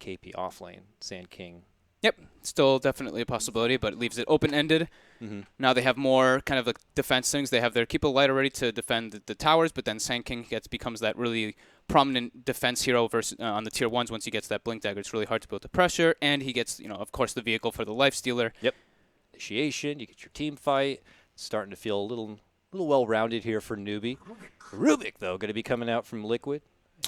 KP offlane, Sand King. Yep, still definitely a possibility, but it leaves it open-ended. Now they have more kind of like defense things. They have their Keep a Light already to defend the towers, but then Sand King becomes that really prominent defense hero versus on the tier 1s. Once he gets that Blink Dagger, it's really hard to build the pressure, and he gets, of course, the vehicle for the Lifestealer. Yep. Initiation, you get your team fight. Starting to feel a little well-rounded here for Newbee. Rubik, though, going to be coming out from Liquid.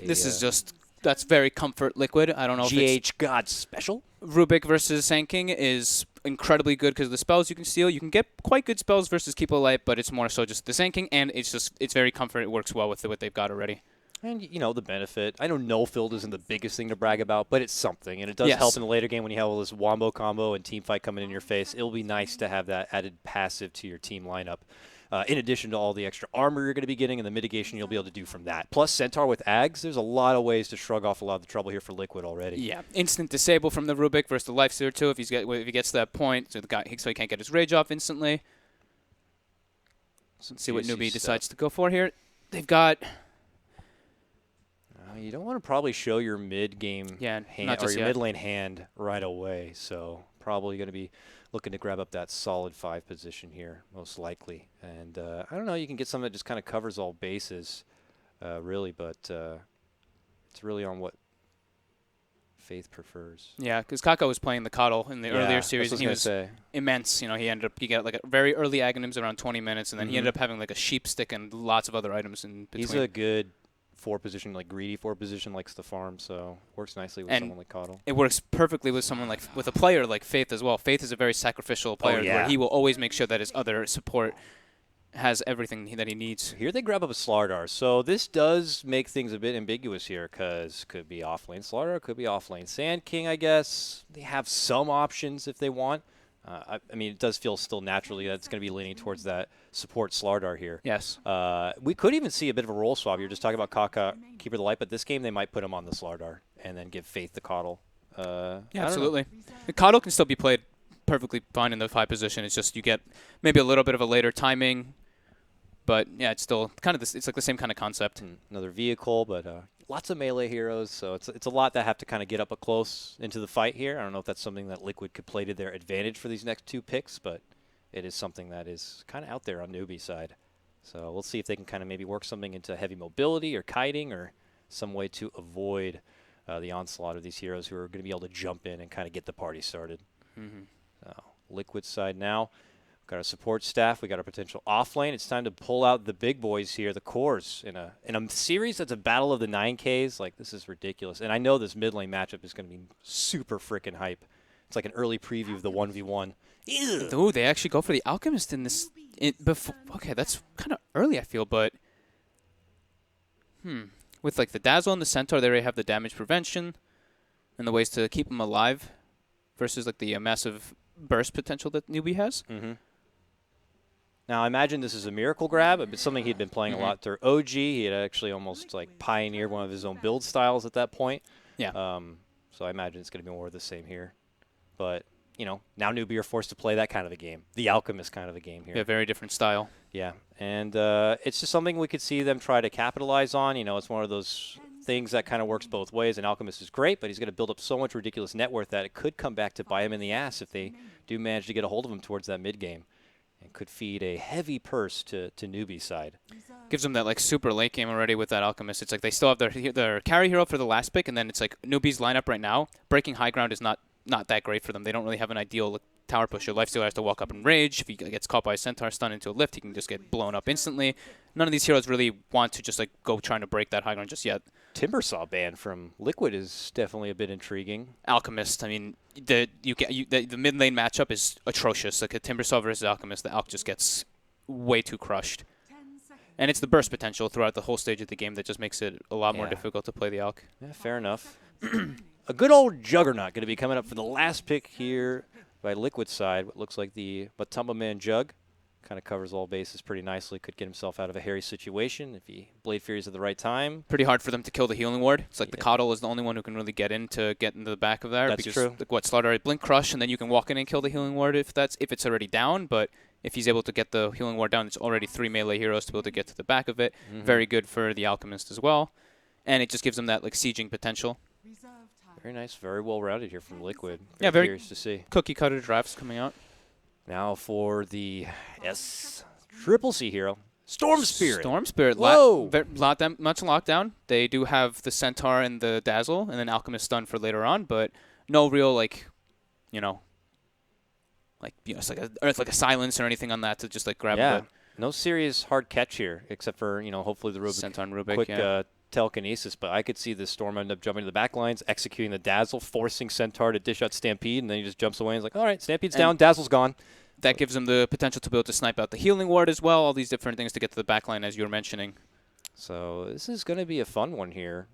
This is just... That's very comfort Liquid. I don't know if it's... GH God Special. Rubik versus Sand King is incredibly good because of the spells you can steal. You can get quite good spells versus Keep a Light, but it's more so just the Sand King, and it's very comfort. It works well with what they've got already. And, the benefit. I know no-filled isn't the biggest thing to brag about, but it's something. And it does help in the later game when you have all this wombo combo and team fight coming in your face. It'll be nice to have that added passive to your team lineup. In addition to all the extra armor you're going to be getting and the mitigation you'll be able to do from that. Plus Centaur with Ags, there's a lot of ways to shrug off a lot of the trouble here for Liquid already. Yeah, instant disable from the Rubik versus the Lifestealer too if he gets to that point, so he can't get his rage off instantly. Let's see what Newbee decides to go for here. They've got... you don't want to probably show your mid-game hand or your mid-lane hand right away, so probably going to be looking to grab up that solid 5 position here, most likely. And I don't know, you can get something that just kind of covers all bases, really, but it's really on what Faith prefers. Yeah, because Kako was playing the Coddle in the earlier series, and he was immense. He got like a very early Aghanims around 20 minutes, and then he ended up having like a sheep stick and lots of other items in between. He's a good 4 position, like greedy 4 position, likes to farm, so works nicely with someone like Coddle. It works perfectly with someone with a player like Faith as well. Faith is a very sacrificial player where he will always make sure that his other support has everything that he needs. Here they grab up a Slardar, so this does make things a bit ambiguous here because could be offlane Slardar, could be offlane Sand King, I guess. They have some options if they want. I mean, it does feel still naturally that it's going to be leaning towards that support Slardar here. Yes. We could even see a bit of a role swap. You're just talking about Kaka, Keeper of the Light, but this game they might put him on the Slardar and then give Faith the Coddle. Yeah, absolutely. The Coddle can still be played perfectly fine in the 5 position. It's just you get maybe a little bit of a later timing, but yeah, it's still kind of it's like the same kind of concept. Another vehicle, but lots of melee heroes, so it's a lot that have to kind of get up close into the fight here. I don't know if that's something that Liquid could play to their advantage for these next 2 picks, but it is something that is kind of out there on Newbee side. So we'll see if they can kind of maybe work something into heavy mobility or kiting or some way to avoid the onslaught of these heroes who are going to be able to jump in and kind of get the party started. So Liquid side now. Got our support staff. We got our potential offlane. It's time to pull out the big boys here, the cores, in a series that's a battle of the 9Ks. Like, this is ridiculous. And I know this mid lane matchup is going to be super freaking hype. It's like an early preview of the 1v1. Ew. Ooh, they actually go for the Alchemist in this. Okay, that's kind of early, I feel, but with like the Dazzle and the Centaur, they already have the damage prevention and the ways to keep them alive versus like the massive burst potential that Newbee has. Now, I imagine this is a miracle grab. It's something he'd been playing a lot through OG. He had actually almost like pioneered one of his own build styles at that point. Yeah. So I imagine it's going to be more of the same here. But, now Newbee are forced to play that kind of a game. The Alchemist kind of a game here. Yeah, very different style. Yeah. And it's just something we could see them try to capitalize on. It's one of those things that kind of works both ways. And Alchemist is great, but he's going to build up so much ridiculous net worth that it could come back to bite him in the ass if they do manage to get a hold of him towards that mid game. And could feed a heavy purse to Newbee's side. Gives them that like super late game already with that Alchemist. It's like they still have their carry hero for the last pick, and then it's like Newbee's lineup right now. Breaking high ground is not that great for them. They don't really have an ideal tower push. Your Lifestealer has to walk up and rage. If he gets caught by a Centaur stun into a lift, he can just get blown up instantly. None of these heroes really want to just like go trying to break that high ground just yet. Timbersaw ban from Liquid is definitely a bit intriguing. Alchemist, I mean, the mid lane matchup is atrocious. Like a Timbersaw versus Alchemist, the Alch just gets way too crushed. And it's the burst potential throughout the whole stage of the game that just makes it a lot more difficult to play the Alch. Yeah, fair enough. A good old Juggernaut going to be coming up for the last pick here by Liquid side. What looks like the Matumba Man Jug. Kind of covers all bases pretty nicely. Could get himself out of a hairy situation if he Blade Furies at the right time. Pretty hard for them to kill the healing ward. It's like the Coddle is the only one who can really get into the back of there. That's true. Like, Slardar Blink Crush, and then you can walk in and kill the healing ward if it's already down. But if he's able to get the healing ward down, it's already 3 melee heroes to be able to get to the back of it. Very good for the Alchemist as well. And it just gives them that like sieging potential. Very nice. Very well rounded here from Liquid. Yeah, very curious to see. cookie cutter drafts coming out. Now for the Triple C hero, Storm Spirit. Storm Spirit. Whoa! Much lockdown. They do have the Centaur and the Dazzle, and then Alchemist Stun for later on, but no real, like, it's like a silence or anything on that to just like grab Yeah, it. no serious hard catch here, except for, hopefully the Rubik Centaur and Rubik, quick telekinesis. But I could see this Storm end up jumping to the back lines, executing the Dazzle, forcing Centaur to dish out Stampede, and then he just jumps away and is like, all right, Stampede's down, Dazzle's gone. That gives him the potential to be able to snipe out the healing ward as well, all these different things to get to the back line, as you were mentioning. So this is going to be a fun one here.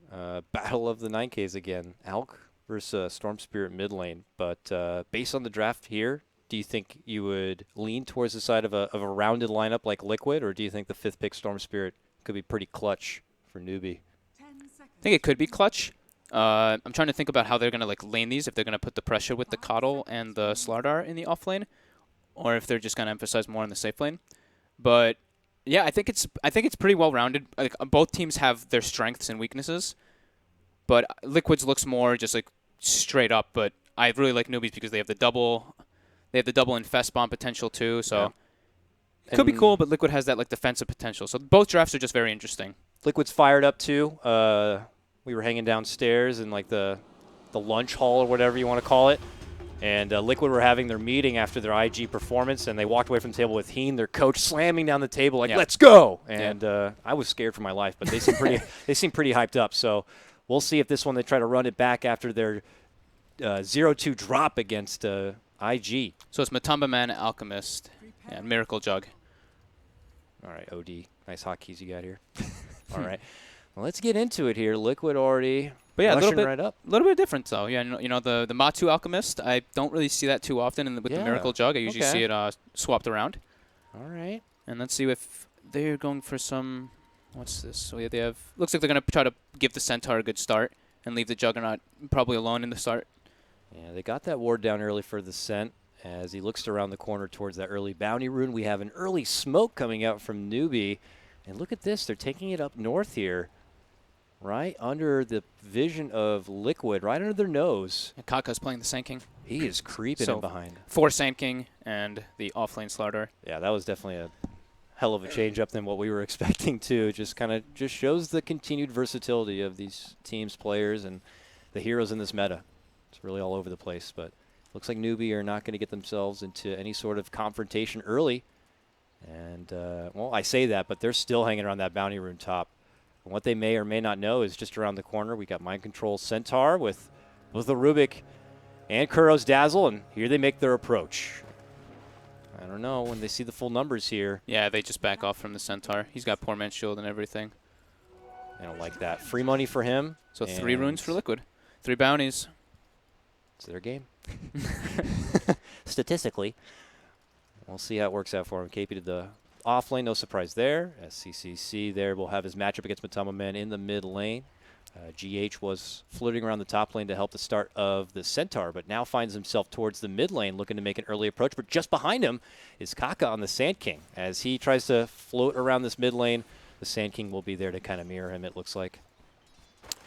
Battle of the 9Ks again. Alk versus Storm Spirit mid lane. But based on the draft here, do you think you would lean towards the side of a rounded lineup like Liquid, or do you think the 5th pick Storm Spirit could be pretty clutch for Newbee? I think it could be clutch. I'm trying to think about how they're going to like lane these, if they're going to put the pressure with the Coddle and the Slardar in the off lane, or if they're just going to emphasize more on the safe lane. But yeah, I think it's pretty well rounded. Like both teams have their strengths and weaknesses, but Liquid's looks more just like straight up. But I really like Newbees because they have the double infest bomb potential too. So it could be cool, but Liquid has that like defensive potential. So both drafts are just very interesting. Liquid's fired up too. We were hanging downstairs in like the lunch hall or whatever you want to call it. And Liquid were having their meeting after their IG performance, and they walked away from the table with Heen, their coach, slamming down the table like, "Let's go!" And I was scared for my life, but they seem pretty hyped up. So we'll see if this one they try to run it back after their 0-2 drop against IG. So it's Matamba Man, Alchemist, and Miracle Jug. All right, OD, nice hotkeys you got here. All right, well, let's get into it here. Liquid already. But yeah, a little bit different though. Yeah, the Matu Alchemist, I don't really see that too often with the Miracle Jug. I usually see it swapped around. All right. And let's see if they're going for some. What's this? So yeah, they have. Looks like they're gonna try to give the Centaur a good start and leave the Juggernaut probably alone in the start. Yeah, they got that ward down early for the Cent. As he looks around the corner towards that early bounty rune, we have an early smoke coming out from Newbee. And look at this, they're taking it up north here. Right under the vision of Liquid, right under their nose. And Kaka's playing the Sand King. He is creeping in behind. 4 Sand King and the offlane Slardar. Yeah, that was definitely a hell of a change up than what we were expecting too. Just shows the continued versatility of these teams, players, and the heroes in this meta. It's really all over the place, but looks like Newbee are not going to get themselves into any sort of confrontation early. And, well, I say that, but they're still hanging around that bounty rune top. And what they may or may not know is just around the corner, we got Mind Control Centaur with the Rubik and Kuro's Dazzle, and here they make their approach. I don't know, when they see the full numbers here. Yeah, they just back off from the Centaur. He's got Poor Man's Shield and everything. I don't like that. Free money for him. So 3 runes for Liquid. 3 bounties. It's their game. Statistically. We'll see how it works out for him. KP to the off lane, no surprise there. SCCC there will have his matchup against Matama Man in the mid lane. GH was flirting around the top lane to help the start of the Centaur, but now finds himself towards the mid lane looking to make an early approach. But just behind him is Kaka on the Sand King. As he tries to float around this mid lane, the Sand King will be there to kind of mirror him, it looks like.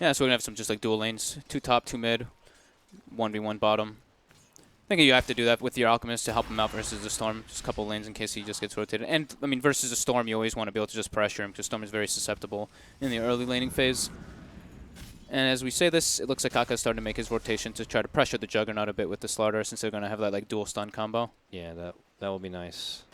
Yeah, so we're going to have some just like dual lanes. 2 top, 2 mid, 1v1 bottom. I think you have to do that with your Alchemist to help him out versus the Storm. Just a couple lanes in case he just gets rotated. And, I mean, versus the Storm, you always want to be able to just pressure him because Storm is very susceptible in the early laning phase. And as we say this, it looks like Kaka's starting to make his rotation to try to pressure the Juggernaut a bit with the Slardar since they're going to have that like dual stun combo. Yeah, that will be nice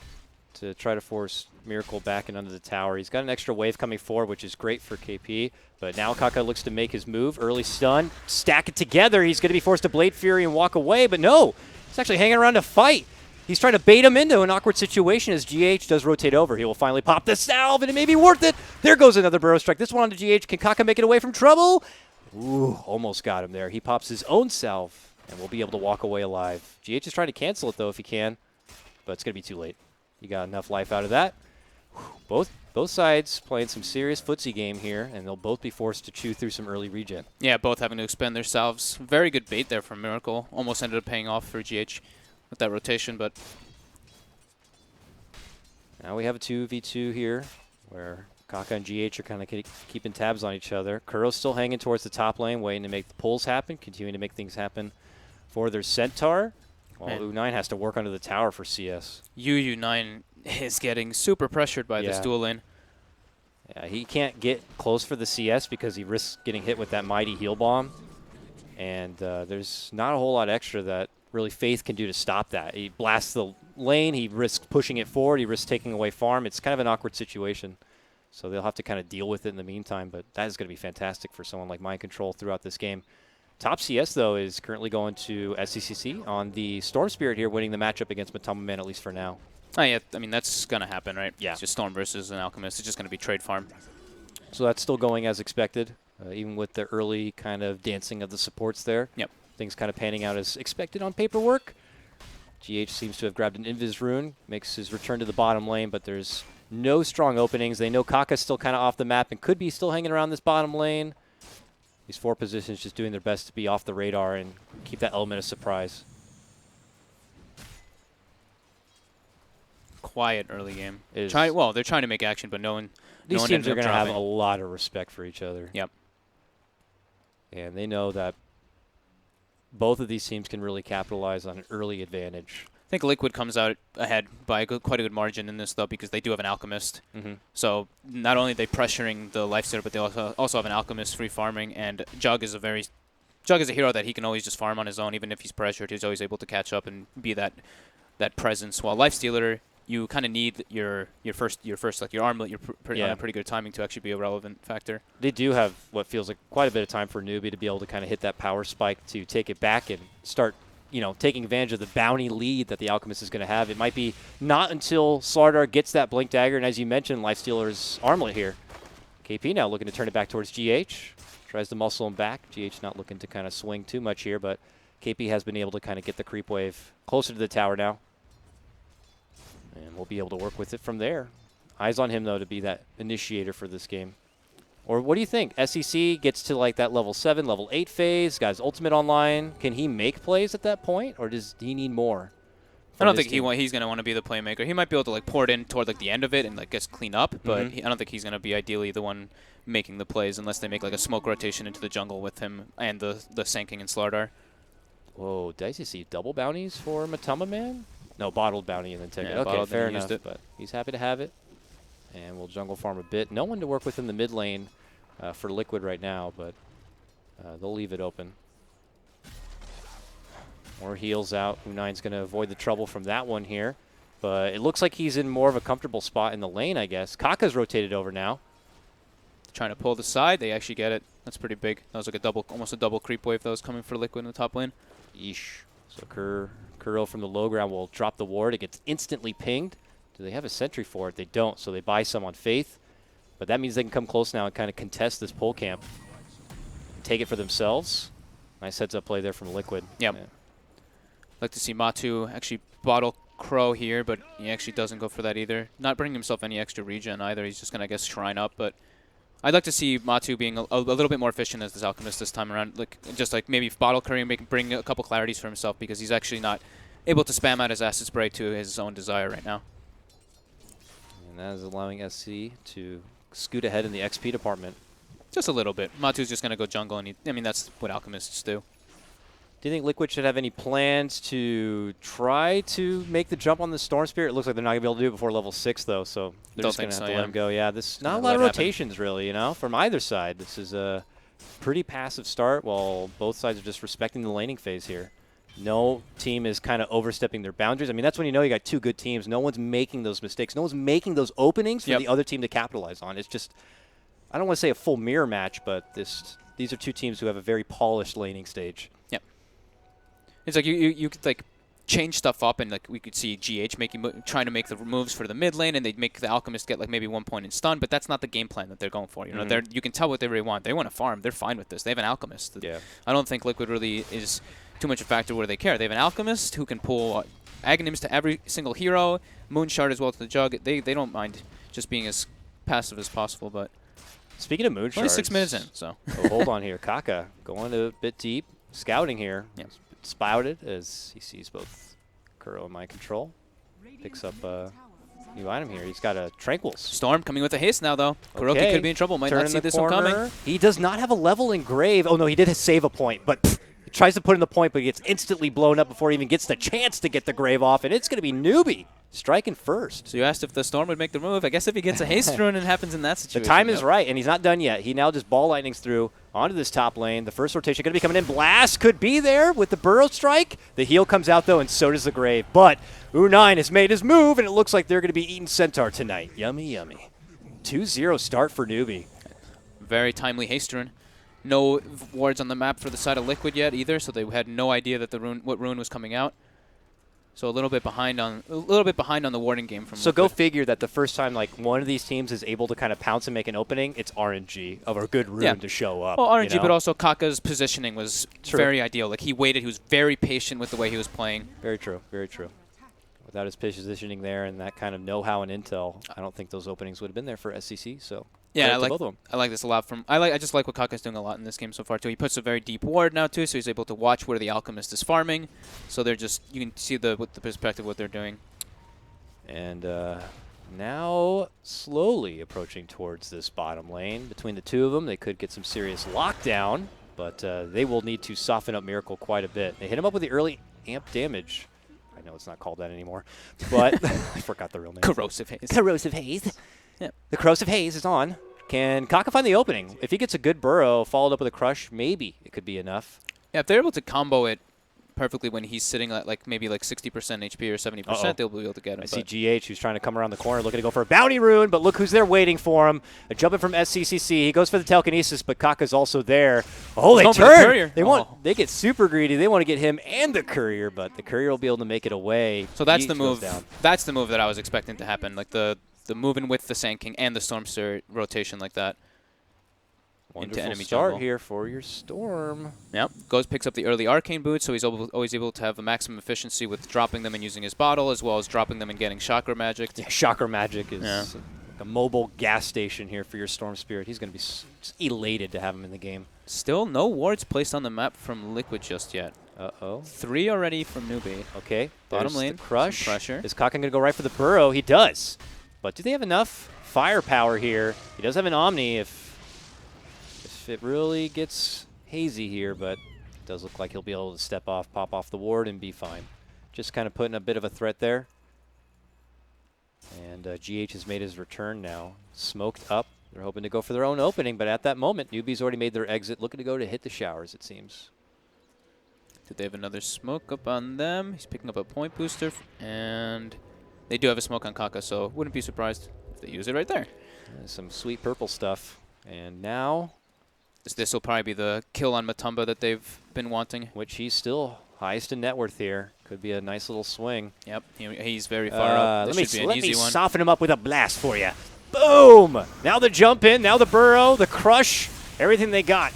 to try to force Miracle back and under the tower. He's got an extra wave coming forward, which is great for KP. But now Kaka looks to make his move. Early stun, stack it together. He's going to be forced to Blade Fury and walk away, but no, he's actually hanging around to fight. He's trying to bait him into an awkward situation as GH does rotate over. He will finally pop the salve, and it may be worth it. There goes another Burrow Strike. This one onto GH. Can Kaka make it away from trouble? Ooh, almost got him there. He pops his own salve, and will be able to walk away alive. GH is trying to cancel it, though, if he can, but it's going to be too late. You got enough life out of that. Both sides playing some serious footsie game here, and they'll both be forced to chew through some early regen. Yeah, both having to expend their salves. Very good bait there from Miracle. Almost ended up paying off for GH with that rotation, but... Now we have a 2v2 here, where Kaka and GH are kind of keeping tabs on each other. Kuro's still hanging towards the top lane, waiting to make the pulls happen, continuing to make things happen for their Centaur. While U9 has to work under the tower for CS. UU9 is getting super pressured by this dual lane. Yeah, he can't get close for the CS because he risks getting hit with that mighty heal bomb. And there's not a whole lot extra that really Faith can do to stop that. He blasts the lane, he risks pushing it forward, he risks taking away farm. It's kind of an awkward situation. So they'll have to kind of deal with it in the meantime, but that is going to be fantastic for someone like Mind Control throughout this game. Top CS, though, is currently going to SCCC on the Storm Spirit here, winning the matchup against Matama Man, at least for now. Oh, yeah. I mean, that's going to happen, right? Yeah. It's just Storm versus an Alchemist. It's just going to be trade farm. So that's still going as expected, even with the early kind of dancing of the supports there. Yep. Things kind of panning out as expected on paperwork. GH seems to have grabbed an Invis rune, makes his return to the bottom lane, but there's no strong openings. They know Kaka's still kind of off the map and could be still hanging around this bottom lane. These 4 positions just doing their best to be off the radar and keep that element of surprise. Quiet early game. They're trying to make action, but no one. These teams are going to have a lot of respect for each other. Yep. And they know that both of these teams can really capitalize on an early advantage. I think Liquid comes out ahead by quite a good margin in this, though, because they do have an Alchemist. So not only are they pressuring the Lifestealer, but they also have an Alchemist free farming, and Jug is a hero that he can always just farm on his own, even if he's pressured. He's always able to catch up and be that presence. While Lifestealer, you kind of need your first like your armlet, on a pretty good timing to actually be a relevant factor. They do have what feels like quite a bit of time for Newbee to be able to kind of hit that power spike to take it back and start, taking advantage of the bounty lead that the Alchemist is going to have. It might be not until Slardar gets that Blink Dagger, and as you mentioned, Lifestealer's armlet here. KP now looking to turn it back towards GH. Tries to muscle him back. GH not looking to kind of swing too much here, but KP has been able to kind of get the creep wave closer to the tower now. And we'll be able to work with it from there. Eyes on him, though, to be that initiator for this game. Or what do you think? SEC gets to like that level 7, level 8 phase, guy's ultimate online. Can he make plays at that point, or does he need more? I don't think he's going to want to be the playmaker. He might be able to like pour it in toward like the end of it and like just clean up, but I don't think he's going to be ideally the one making the plays unless they make like a smoke rotation into the jungle with him and the Sanking and Slardar. Whoa, did I see double bounties for Matama Man? No, bottled bounty and then take it. Okay, bottled, fair enough, used it. But he's happy to have it. And we'll jungle farm a bit. No one to work with in the mid lane for Liquid right now, but they'll leave it open. More heals out. U9's going to avoid the trouble from that one here. But it looks like he's in more of a comfortable spot in the lane, I guess. Kaka's rotated over now. Trying to pull the side. They actually get it. That's pretty big. That was like almost a double creep wave that was coming for Liquid in the top lane. Yeesh. So Kuro from the low ground will drop the ward. It gets instantly pinged. Do they have a sentry for it? They don't, so they buy some on Faith. But that means they can come close now and kind of contest this pole camp. Take it for themselves. Nice heads-up play there from Liquid. Yep. Yeah. Like to see Matu actually bottle Crow here, but he actually doesn't go for that either. Not bringing himself any extra regen either. He's just going to, I guess, shrine up. But I'd like to see Matu being a little bit more efficient as this Alchemist this time around. Just like maybe bottle curry and bring a couple clarities for himself, because he's actually not able to spam out his acid spray to his own desire right now. And that is allowing SC to scoot ahead in the XP department. Just a little bit. Matu's just going to go jungle, and that's what Alchemists do. Do you think Liquid should have any plans to try to make the jump on the Storm Spirit? It looks like they're not going to be able to do it before level 6, though, so they're just going to have to let him go. Yeah, this not a lot of rotations, really, from either side. This is a pretty passive start, while both sides are just respecting the laning phase here. No team is kind of overstepping their boundaries. I mean, that's when you know you got two good teams. No one's making those mistakes. No one's making those openings for the other team to capitalize on. It's just, I don't want to say a full mirror match, but these are two teams who have a very polished laning stage. Yep. It's like you could like change stuff up, and like we could see GH trying to make the moves for the mid lane, and they'd make the Alchemist get like maybe 1 point in stun, but that's not the game plan that they're going for. You know, you can tell what they really want. They want to farm. They're fine with this. They have an Alchemist. Yeah. I don't think Liquid really is too much a factor where they care. They have an Alchemist who can pull Aghanims to every single hero, Moonshard as well to the Jug. They don't mind just being as passive as possible. But speaking of Moonshards, only 6 minutes in, so hold on here. Kaka going a bit deep, scouting here. Yeah. Spouted as he sees both Kuro and Mind Control. Picks up new item here. He's got a Tranquils. Storm coming with a haste now, though. Kuroki Okay. could be in trouble. Might Turn not see the this one coming. corner. He does not have a level engrave. Oh, no, he did save a point, but he tries to put in the point, but he gets instantly blown up before he even gets the chance to get the grave off, and it's going to be Newbee striking first. So you asked if the Storm would make the move. I guess if he gets a haste rune, it happens in that situation. The time is right, and he's not done yet. He now just ball lightnings through onto this top lane. The first rotation going to be coming in. Blast could be there with the Burrow Strike. The heal comes out, though, and so does the grave. But U9 has made his move, and it looks like they're going to be eating Centaur tonight. Yummy, yummy. 2-0 start for Newbee. Very timely haste rune. No wards on the map for the side of Liquid yet either, so they had no idea that what rune was coming out. So a little bit behind on the warding game from. So Liquid. go figure that the first time like one of these teams is able to kind of pounce and make an opening, it's RNG of a good rune to show up. Well, RNG, you know? but also Kaka's positioning was True. very ideal. Like he waited, he was very patient with the way he was playing. Very true, very true. Without his positioning there and that kind of know-how and intel, I don't think those openings would have been there for SCC. So Yeah, both of them. I like this a lot. I just like what Kaka's doing a lot in this game so far too. He puts a very deep ward now too, so he's able to watch where the Alchemist is farming. So they're just you can see with the perspective what they're doing. And now slowly approaching towards this bottom lane. Between the two of them, they could get some serious lockdown, but they will need to soften up Miracle quite a bit. They hit him up with the early amp damage. I know it's not called that anymore, but I forgot the real name. Corrosive haze. Corrosive Haze. Yep. The Corrosive Haze is on. Can Kaka find the opening? If he gets a good burrow followed up with a crush, maybe it could be enough. Yeah, if they're able to combo it perfectly when he's sitting at maybe 60% HP or 70%, they'll be able to get him. I see GH who's trying to come around the corner looking to go for a bounty rune, but look who's there waiting for him. A jumping from SCCC. He goes for the telekinesis, but Kaka's also there. Oh, they turn! They get super greedy. They want to get him and the courier, but the courier will be able to make it away. So that's the GH move. goes down. That's the move that I was expecting to happen. Like the moving with the Sand King and the Stormster rotation like that. Wonderful into enemy start jungle. here for your Storm. Yep. Goes, picks up the early Arcane Boots, so he's always able to have a maximum efficiency with dropping them and using his bottle, as well as dropping them and getting Chakra Magic. Yeah, Chakra Magic is Yeah. like a mobile gas station here for your Storm Spirit. He's going to be just elated to have him in the game. Still no wards placed on the map from Liquid just yet. Uh-oh. 3 already from Newbee. Okay. Bottom there's lane, the crush. some pressure. Is Kaka going to go right for the burrow? He does. But do they have enough firepower here? He does have an Omni if it really gets hazy here, but it does look like he'll be able to step off, pop off the ward, and be fine. Just kind of putting a bit of a threat there. And GH has made his return now. Smoked up. They're hoping to go for their own opening, but at that moment, Newbee's already made their exit, looking to go to hit the showers, it seems. Did they have another smoke up on them? He's picking up a point booster, and they do have a smoke on Kaka, so wouldn't be surprised if they use it right there. Some sweet purple stuff. And now, This will probably be the kill on Matumba that they've been wanting. which he's still highest in net worth here. Could be a nice little swing. Yep, he's very far up. This should be an Let easy me one. soften him up with a blast for you. Boom! Now the jump in, now the burrow, the crush, everything they got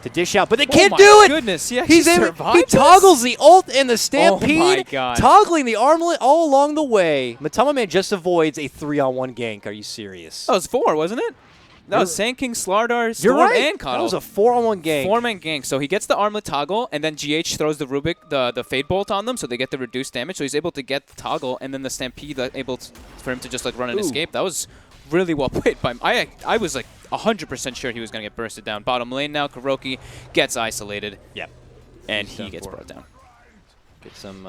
to dish out. But they can't do it! Goodness, he He toggles the ult and the stampede, my God. toggling the armlet all along the way. Matama Man just avoids a 3-on-1 gank. Are you serious? That was 4, wasn't it? That was Sand King, Slardar, Storm, You're right. and Coddle. That was a 4-on-1 gank. 4-man gank. So he gets the armlet toggle, and then GH throws the Rubik, the Fade Bolt on them, so they get the reduced damage. So he's able to get the toggle, and then the Stampede for him to just run and escape. That was really well played by him. I was 100% sure he was going to get bursted down. Bottom lane now, Kuroki gets isolated. Yep. And He's he done gets for. brought down. Get some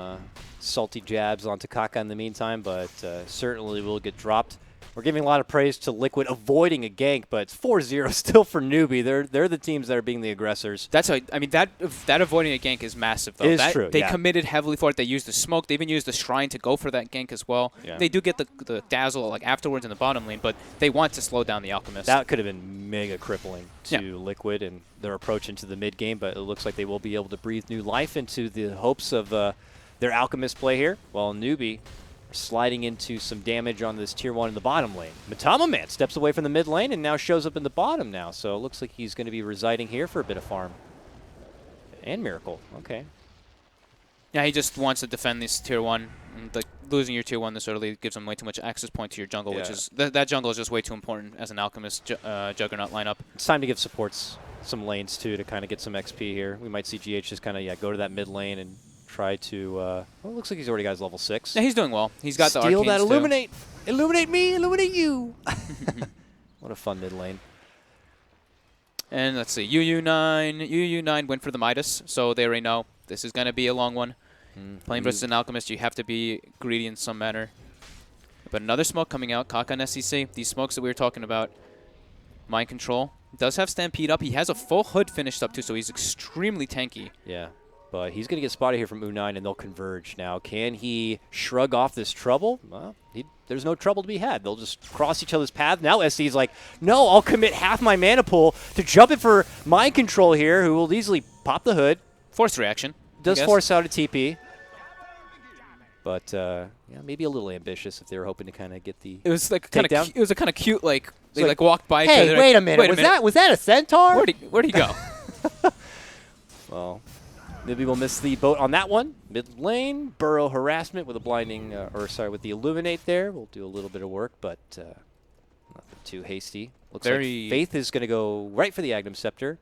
salty jabs onto Kaka in the meantime, but certainly will get dropped. We're giving a lot of praise to Liquid avoiding a gank, but it's 4-0 still for Newbee. They're the teams that are being the aggressors. That's that avoiding a gank is massive though. It is true. They committed heavily for it. They used the smoke. They even used the shrine to go for that gank as well. Yeah. They do get the dazzle afterwards in the bottom lane, but they want to slow down the Alchemist. That could have been mega crippling to Liquid and their approach into the mid game, but it looks like they will be able to breathe new life into the hopes of their Alchemist play here, while Newbee sliding into some damage on this tier 1 in the bottom lane. Matama Man steps away from the mid lane and now shows up in the bottom now, so it looks like he's going to be residing here for a bit of farm. And Miracle, okay. Yeah, he just wants to defend this tier 1. And, losing your tier 1 this early gives him way too much access point to your jungle, which is that jungle is just way too important as an Alchemist Juggernaut lineup. It's time to give supports some lanes too to kind of get some XP here. We might see GH just kind of go to that mid lane and try to, well, it looks like he's already got his level 6. Yeah, he's doing well. He's got the Steal arcanes that too. illuminate. Illuminate me, illuminate you. What a fun mid lane. And let's see, UU9 went for the Midas, so they already know this is going to be a long one. Playing versus an Alchemist, you have to be greedy in some manner. But another smoke coming out, Kaka and SCC. These smokes that we were talking about, Mind Control. Does have Stampede up. He has a full hood finished up too, so he's extremely tanky. Yeah, but he's going to get spotted here from U9, and they'll converge. Now, can he shrug off this trouble? Well, there's no trouble to be had. They'll just cross each other's path. Now SC's like, no, I'll commit half my mana pool to jump in for Mind Control here, who will easily pop the hood. Forced reaction. Does force out a TP. But yeah, maybe a little ambitious if they were hoping to kind of get the. It was like kind of. It was a kind of cute like they like walked by. Hey, each other, wait like, a minute. Was that a centaur? Where'd he go? Well, maybe we'll miss the boat on that one. Mid lane, burrow harassment with a blinding, with the illuminate there. We'll do a little bit of work, but nothing too hasty. Looks like Faith is going to go right for the Agnum Scepter.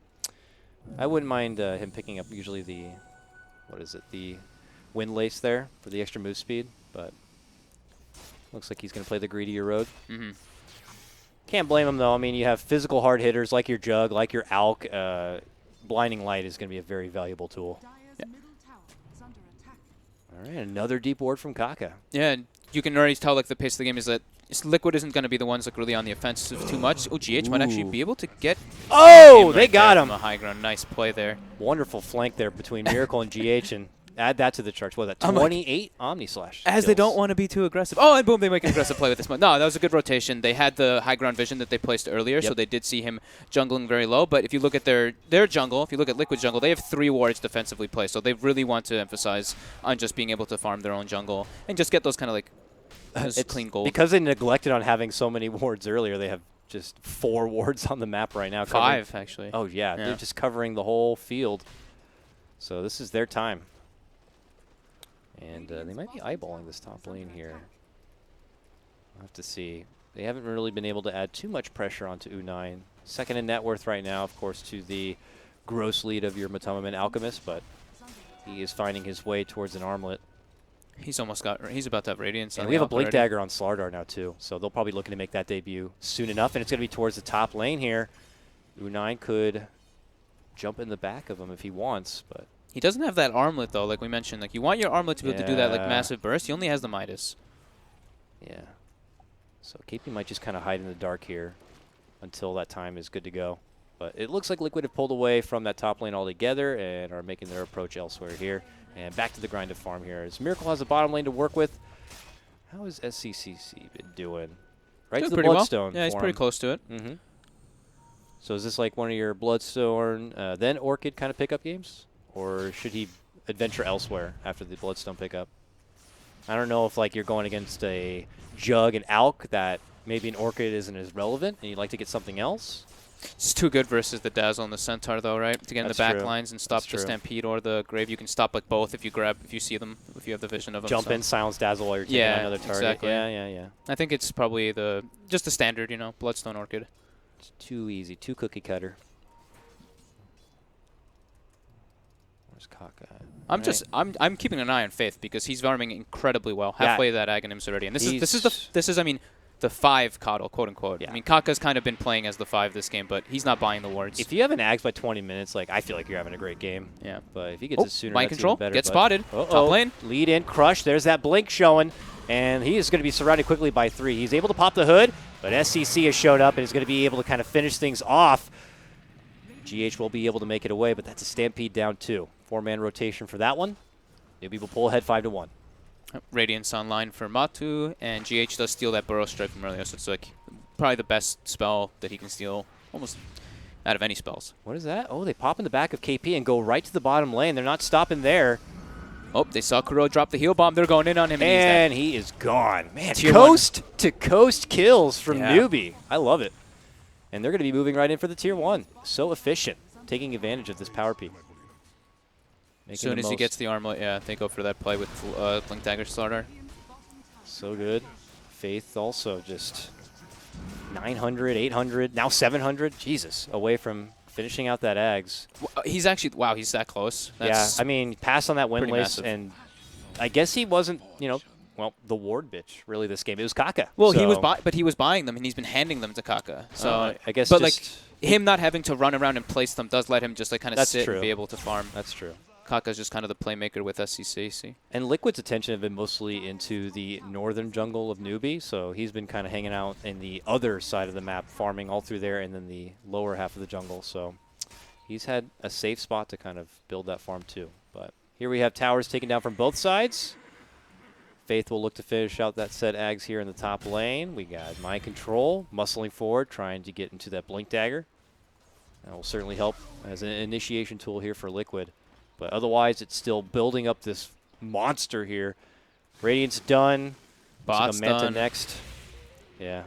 I wouldn't mind him picking up usually the, the Wind Lace there for the extra move speed, but looks like he's going to play the greedier road. Can't blame him, though. I mean, you have physical hard hitters like your Jug, like your Alk. Blinding Light is going to be a very valuable tool. Yeah. All right, another deep ward from Kaka. Yeah, and you can already tell like the pace of the game is that Liquid isn't going to be the ones like really on the offensive too much. Oh, GH might actually be able to get. Oh, they got him. From a high ground, nice play there. Wonderful flank there between Miracle and GH, and add that to the charts. What was that? 28 Omni Slash. As they don't want to be too aggressive. Oh, and boom, they make an aggressive play with this one. No, that was a good rotation. They had the high ground vision that they placed earlier, so they did see him jungling very low. But if you look at their jungle, if you look at Liquid jungle, they have 3 wards defensively placed. So they really want to emphasize on just being able to farm their own jungle and just get those kind of like clean gold. Because they neglected on having so many wards earlier, they have just 4 wards on the map right now. 5, actually. Oh, yeah. They're just covering the whole field. So this is their time. And they might be eyeballing this top lane here. We'll have to see. They haven't really been able to add too much pressure onto U9. Second in net worth right now, of course, to the gross lead of your Matomaman Alchemist, but he is finding his way towards an armlet. He's about to have Radiance. And we have a Blink Dagger on Slardar now, too, so they'll probably be looking to make that debut soon enough, and it's going to be towards the top lane here. U9 could jump in the back of him if he wants, but... He doesn't have that armlet, though, like we mentioned. Like, you want your armlet to be able to do that like massive burst. He only has the Midas. Yeah. So KP might just kind of hide in the dark here until that time is good to go. But it looks like Liquid have pulled away from that top lane altogether and are making their approach elsewhere here. And back to the grind of farm here as Miracle has the bottom lane to work with. How has SCCC been doing? Right to the Bloodstone. Yeah, he's pretty close to it. So is this like one of your Bloodstone, then Orchid kind of pickup games? Or should he adventure elsewhere after the Bloodstone pickup? I don't know if like you're going against a Jug and Alk that maybe an Orchid isn't as relevant and you'd like to get something else. It's too good versus the Dazzle and the Centaur, though, right? To get in the back lines and stop the Stampede or the Grave. You can stop like both if you see them, if you have the vision of them. Jump in, silence Dazzle while you're taking another target. Exactly. Yeah. I think it's probably just the standard, Bloodstone Orchid. It's too easy, too cookie cutter. Where's Kaka? I'm keeping an eye on Faith because he's farming incredibly well. Halfway that Aghanims already, and this is I mean the 5 Coddle, quote unquote. I mean Kaka's kind of been playing as the 5 this game, but he's not buying the wards. If you have an Ags by 20 minutes, like I feel like you're having a great game. Yeah. But if he gets it sooner, Mind that's Control, even better. get spotted. Top lane. Lead in, crush. There's that blink showing, and he is going to be surrounded quickly by 3. He's able to pop the hood, but SCC has showed up and is going to be able to kind of finish things off. GH will be able to make it away, but that's a Stampede down 2. 4-man rotation for that one. Newbee will pull ahead 5-1. Radiance online for Matu, and GH does steal that Burrow Strike from earlier, so it's like probably the best spell that he can steal almost out of any spells. What is that? Oh, they pop in the back of KP and go right to the bottom lane. They're not stopping there. Oh, they saw Kuro drop the heal bomb. They're going in on him. And he is gone. Man, coast-to-coast kills from Newbie. I love it. And they're going to be moving right in for the Tier 1. So efficient, taking advantage of this power peak. As soon as he gets the armlet, they go for that play with Blink Dagger Slardar. So good. Faith also just 900, 800, now 700. Jesus, away from finishing out that Ags. He's actually, wow, he's that close. That's yeah, I mean, passed on that win pretty list, massive. and I guess he wasn't, well, the ward bitch, really, this game. It was Kaka. Well, so, he was buying them, and he's been handing them to Kaka. So I guess but just, like him not having to run around and place them does let him just like kind of That's sit true. and be able to farm. That's true. Kaka's just kind of the playmaker with SCC. See? And Liquid's attention have been mostly into the northern jungle of Newbee, so he's been kind of hanging out in the other side of the map, farming all through there, and then the lower half of the jungle. So he's had a safe spot to kind of build that farm too. But here we have towers taken down from both sides. Faith will look to finish out that set Ags here in the top lane. We got Mind Control muscling forward, trying to get into that Blink Dagger. That will certainly help as an initiation tool here for Liquid. But otherwise, it's still building up this monster here. Radiant's done. Bot's Looks like a Manta done. next. Yeah.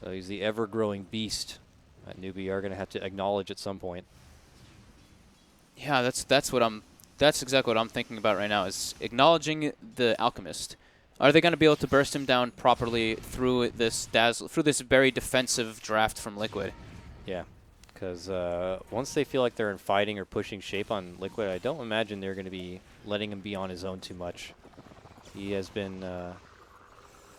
So he's the ever-growing beast that Newbee are going to have to acknowledge at some point. Yeah, that's exactly what I'm thinking about right now, is acknowledging the Alchemist. Are they going to be able to burst him down properly through this very defensive draft from Liquid? Yeah, because once they feel like they're in fighting or pushing shape on Liquid, I don't imagine they're going to be letting him be on his own too much. He has been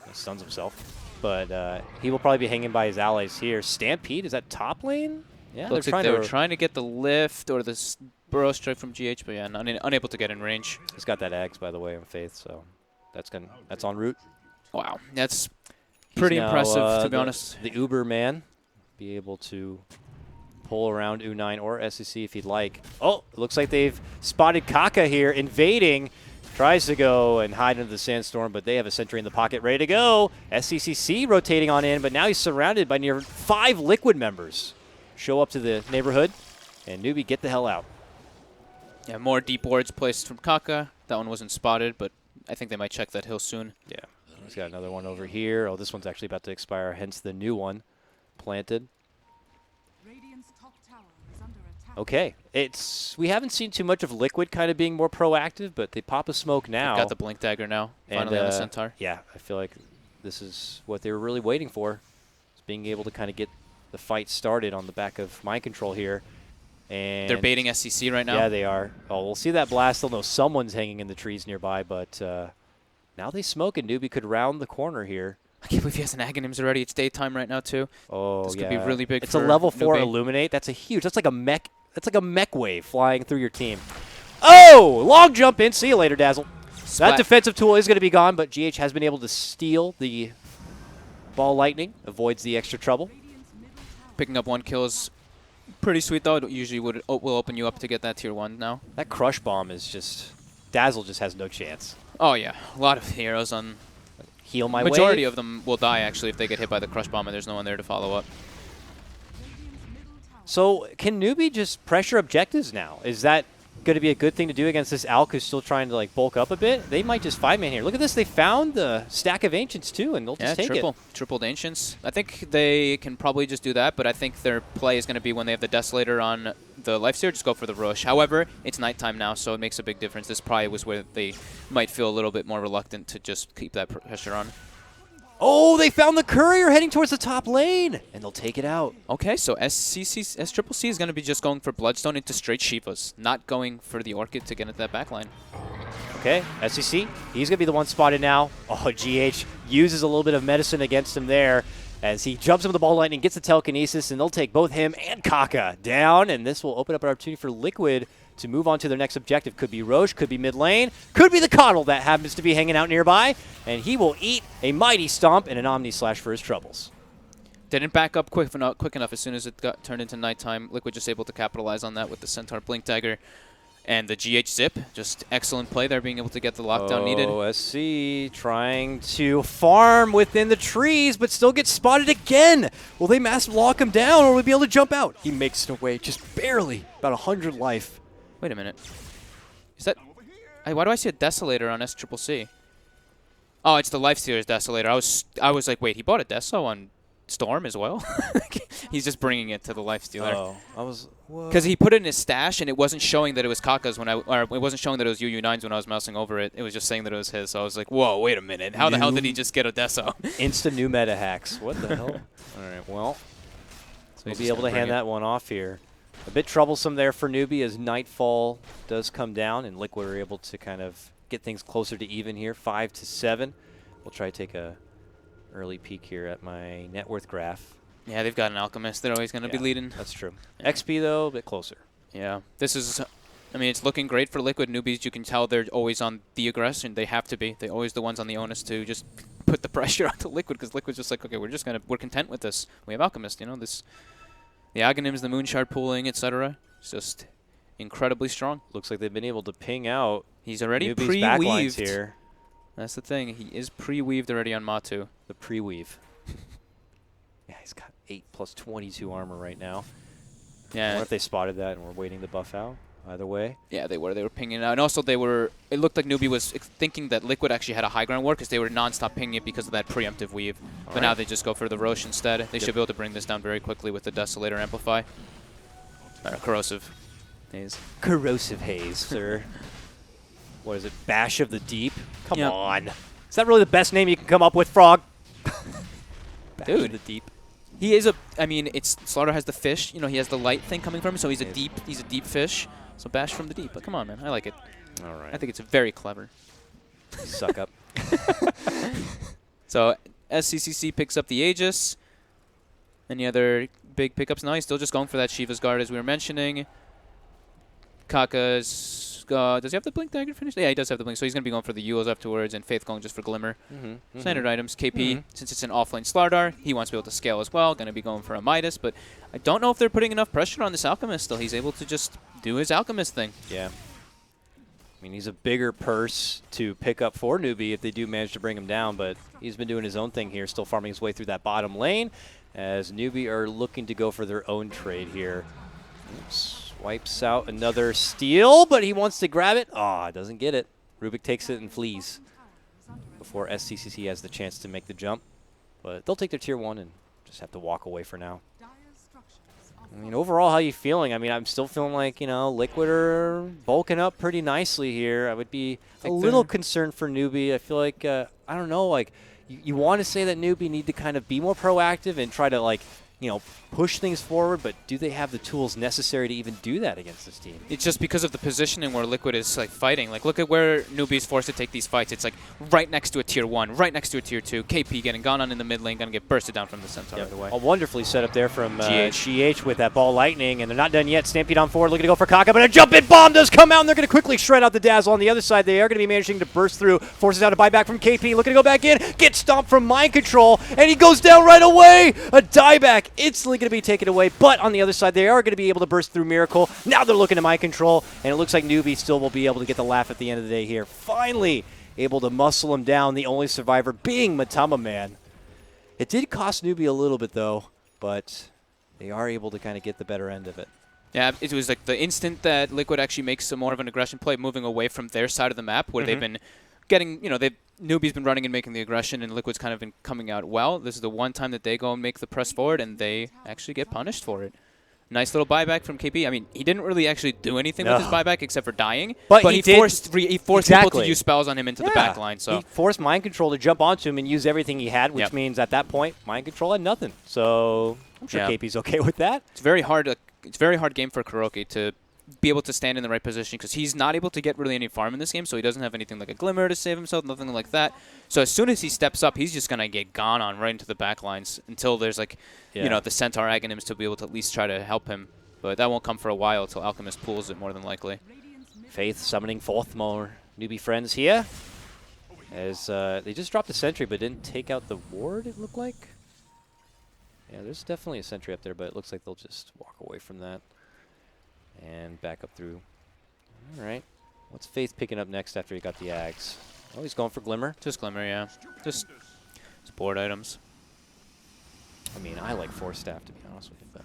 he stuns himself, but he will probably be hanging by his allies here. Stampede, is that top lane? Yeah, Looks like they were trying to get the lift or the burrow strike from GH, but yeah, unable to get in range. He's got that Axe, by the way, on Faith, so that's en route. Wow, that's pretty now, impressive, to be honest. The Uber man, be able to pull around U9 or SEC if he'd like. Oh, it looks like they've spotted Kaka here, invading. Tries to go and hide into the sandstorm, but they have a sentry in the pocket ready to go. SCCC rotating on in, but now he's surrounded by near 5 Liquid members. Show up to the neighborhood, and Newbee, get the hell out. Yeah, more deep wards placed from Kaka. That one wasn't spotted, but I think they might check that hill soon. Yeah, he's got another one over here. Oh, this one's actually about to expire, hence the new one planted. Okay, we haven't seen too much of Liquid kind of being more proactive, but they pop a smoke now. They've got the Blink Dagger now, finally on the Centaur. Yeah, I feel like this is what they were really waiting for, is being able to kind of get the fight started on the back of Mind Control here. And they're baiting SCC right now? Yeah, they are. Oh, we'll see that blast. They'll know someone's hanging in the trees nearby, but now they smoke, and Newbee could round the corner here. I can't believe he has an Aghanims already. It's daytime right now, too. Oh, this could yeah. be really big. It's for a level 4 Newbee. Illuminate. That's like a mech. That's like a mech wave flying through your team. Oh, long jump in. See you later, Dazzle. That defensive tool is going to be gone, but GH has been able to steal the ball lightning. Avoids the extra trouble. Picking up 1 kill is pretty sweet, though. It usually will open you up to get that tier 1 now. That crush bomb is just... Dazzle just has no chance. Oh, yeah. A lot of heroes on... Heal my Majority wave. of them will die, actually, if they get hit by the crush bomb and there's no one there to follow up. So can Newbee just pressure objectives now? Is that going to be a good thing to do against this Alk who's still trying to like bulk up a bit? They might just 5-man here. Look at this. They found the stack of Ancients too, and they'll just take it. Tripled Ancients. I think they can probably just do that, but I think their play is going to be when they have the Desolator on the Lifesteal, just go for the Rush. However, it's nighttime now, so it makes a big difference. This probably was where they might feel a little bit more reluctant to just keep that pressure on. Oh, they found the courier heading towards the top lane, and they'll take it out. Okay, so SCC is going to be just going for Bloodstone into straight Shivas, not going for the Orchid to get at that backline. Okay, SCC, he's going to be the one spotted now. Oh, GH uses a little bit of medicine against him there as he jumps into the ball lightning, gets the telekinesis, and they'll take both him and Kaka down, and this will open up an opportunity for Liquid to move on to their next objective. Could be Roche, could be mid lane, could be the Coddle that happens to be hanging out nearby, and he will eat a mighty stomp and an Omni Slash for his troubles. Didn't back up quick enough as soon as it got turned into nighttime. Liquid just able to capitalize on that with the Centaur Blink Dagger and the GH Zip. Just excellent play there, being able to get the lockdown needed. SC trying to farm within the trees, but still gets spotted again. Will they mass lock him down, or will he be able to jump out? He makes it away, just barely, about 100 life. Wait a minute. Is that... Hey, why do I see a Desolator on SCCC? Oh, it's the Lifestealer's Desolator. I was like, wait, he bought a Deso on Storm as well? He's just bringing it to the Lifestealer. Oh, I was... Because he put it in his stash, and it wasn't showing that it was Kaka's or it wasn't showing that it was UU9's when I was mousing over it. It was just saying that it was his. So I was like, whoa, wait a minute. How the hell did he just get a Deso? Insta new meta hacks. What the hell? All right, well, so we'll be able to hand that one off here. A bit troublesome there for Newbee as Nightfall does come down, and Liquid are able to kind of get things closer to even here, 5 to 7. We'll try to take a early peek here at my net worth graph. Yeah, they've got an Alchemist. They're always going to be leading. That's true. Yeah. XP, though, a bit closer. Yeah, this is, I mean, it's looking great for Liquid. Newbies, you can tell they're always on the aggression. They have to be. They're always the ones on the onus to just put the pressure onto Liquid, because Liquid's just like, okay, we're content with this. We have Alchemist, you know, the Aghanims, the Moonshard pooling, etc. It's just incredibly strong. Looks like they've been able to ping out. He's already Newbee's backlines pre-weaved here. That's the thing. He is pre-weaved already on Matu. The pre-weave. Yeah, he's got 8 plus 22 armor right now. Yeah. I wonder if they spotted that and were waiting to buff out. Either way. Yeah, they were. They were pinging it out. And also it looked like Newbee was thinking that Liquid actually had a high ground war because they were non-stop pinging it because of that preemptive weave. But now they just go for the Roche instead. They should be able to bring this down very quickly with the Desolator Amplify. Corrosive Haze. Corrosive Haze, sir. What is it? Bash of the Deep? Come on. Is that really the best name you can come up with, Frog? Bash Dude. of the Deep. He is I mean, Slaughter has the fish. You know, he has the light thing coming from him, so he's a deep fish. So Bash from the Deep. But come on, man. I like it. All right. I think it's very clever. Suck up. So SCCC picks up the Aegis. Any other big pickups? No, he's still just going for that Shiva's Guard, as we were mentioning. Kaka's... does he have the Blink Dagger finish? Yeah, he does have the Blink, so he's going to be going for the Yules afterwards, and Faith going just for Glimmer. Standard items. KP, since it's an offlane Slardar, he wants to be able to scale as well. Going to be going for a Midas, but I don't know if they're putting enough pressure on this Alchemist still. He's able to just do his Alchemist thing. Yeah. I mean, he's a bigger purse to pick up for Newbee if they do manage to bring him down, but he's been doing his own thing here, still farming his way through that bottom lane, as Newbee are looking to go for their own trade here. Oops. Wipes out another steal, but he wants to grab it. Ah, doesn't get it. Rubik takes it and flees before SCCC has the chance to make the jump. But they'll take their tier 1 and just have to walk away for now. I mean, overall, how are you feeling? I mean, I'm still feeling like, you know, Liquid are bulking up pretty nicely here. I would be a little concerned for Newbee. I feel like, I don't know, like, you want to say that Newbee need to kind of be more proactive and try to, like, you know, push things forward, but do they have the tools necessary to even do that against this team? It's just because of the positioning where Liquid is like fighting. Like, look at where Newbee's forced to take these fights. It's like right next to a tier 1, right next to a tier 2. KP getting gone on in the mid lane, gonna get bursted down from the Centaur right away. A wonderfully set up there from GH with that ball lightning, and they're not done yet. Stampede on forward, looking to go for Kaka, but a jump-in bomb does come out, and they're going to quickly shred out the Dazzle. On the other side, they are going to be managing to burst through. Forces out a buyback from KP, looking to go back in, get stomped from Mind Control, and he goes down right away! A dieback instantly going to be taken away, but on the other side, they are going to be able to burst through Miracle. Now they're looking to Mind Control, and it looks like Newbee still will be able to get the laugh at the end of the day here. Finally able to muscle him down, the only survivor being Matama Man. It did cost Newbee a little bit, though, but they are able to kind of get the better end of it. Yeah, it was like the instant that Liquid actually makes some more of an aggression play, moving away from their side of the map, where they've been getting, you know, Newbee's been running and making the aggression, and Liquid's kind of been coming out well. This is the one time that they go and make the press forward, and they actually get punished for it. Nice little buyback from KP. I mean, he didn't really actually do anything with his buyback except for dying, but he forced people to use spells on him into the back line. So he forced Mind Control to jump onto him and use everything he had, which means at that point, Mind Control had nothing. So I'm sure KP's okay with that. It's very hard. It's a very hard game for Kuroki to be able to stand in the right position because he's not able to get really any farm in this game, so he doesn't have anything like a Glimmer to save himself, nothing like that. So as soon as he steps up, he's just going to get gone on right into the back lines until there's like, you know, the Centaur Aghanims to be able to at least try to help him. But that won't come for a while until Alchemist pulls it more than likely. Faith summoning forth more Newbee friends here. As they just dropped a sentry but didn't take out the ward, it looked like. Yeah, there's definitely a sentry up there, but it looks like they'll just walk away from that. And back up through. All right. What's Faith picking up next after he got the Ags? Oh, he's going for Glimmer. Just Glimmer, yeah. Just support items. I mean, I like Force Staff, to be honest with you, but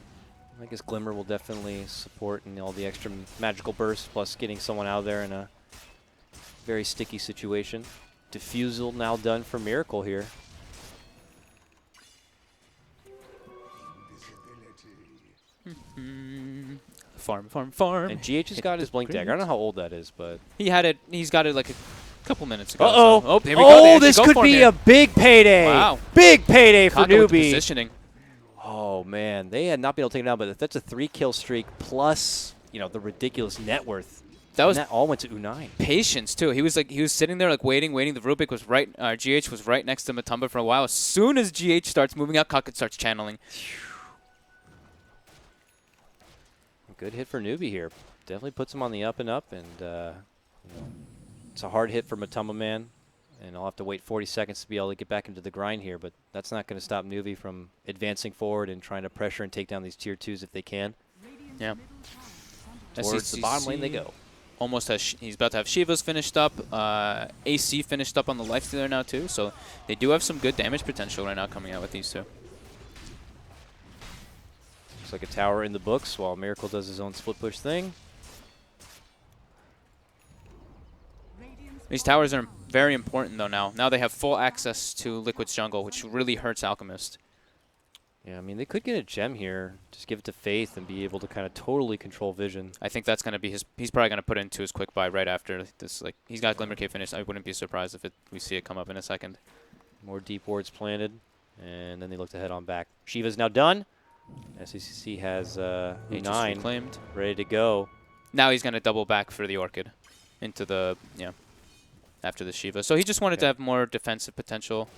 I guess Glimmer will definitely support in all the extra magical bursts, plus getting someone out of there in a very sticky situation. Diffusal now done for Miracle here. Farm. And GH has got his Blink Dagger. I don't know how old that is, but he had it. He's got it like a couple minutes ago. Uh-oh. So. Oh, here we go. This could be a big payday. Wow. Big payday for Kaka with the Newbee. positioning. Oh, man. They had not been able to take it down, but if that's a 3-kill streak plus, the ridiculous net worth. That was that all went to U9. patience, too. He was sitting there, waiting. The Rubik was right, GH was right next to Matumba for a while. As soon as GH starts moving out, Kakut starts channeling. Good hit for Newbee here. Definitely puts him on the up and up, and it's a hard hit for Matumba Man, and I'll have to wait 40 seconds to be able to get back into the grind here, but that's not going to stop Newbee from advancing forward and trying to pressure and take down these tier 2s if they can. Yeah. Towards the bottom lane they go. Almost he's about to have Shivas finished up, AC finished up on the Lifestealer now too, so they do have some good damage potential right now coming out with these two. Looks like a tower in the books while Miracle does his own split push thing. These towers are very important though now. Now they have full access to Liquid's jungle, which really hurts Alchemist. Yeah, I mean, they could get a gem here, just give it to Faith and be able to kind of totally control vision. I think that's going to be he's probably going to put it into his quick buy right after this. He's got Glimmer Cave finished. I wouldn't be surprised if we see it come up in a second. More deep wards planted, and then they look to head on back. Shiva's now done. SCCC has U9 claimed, ready to go. Now he's going to double back for the Orchid into the, after the Shiva. So he just wanted to have more defensive potential.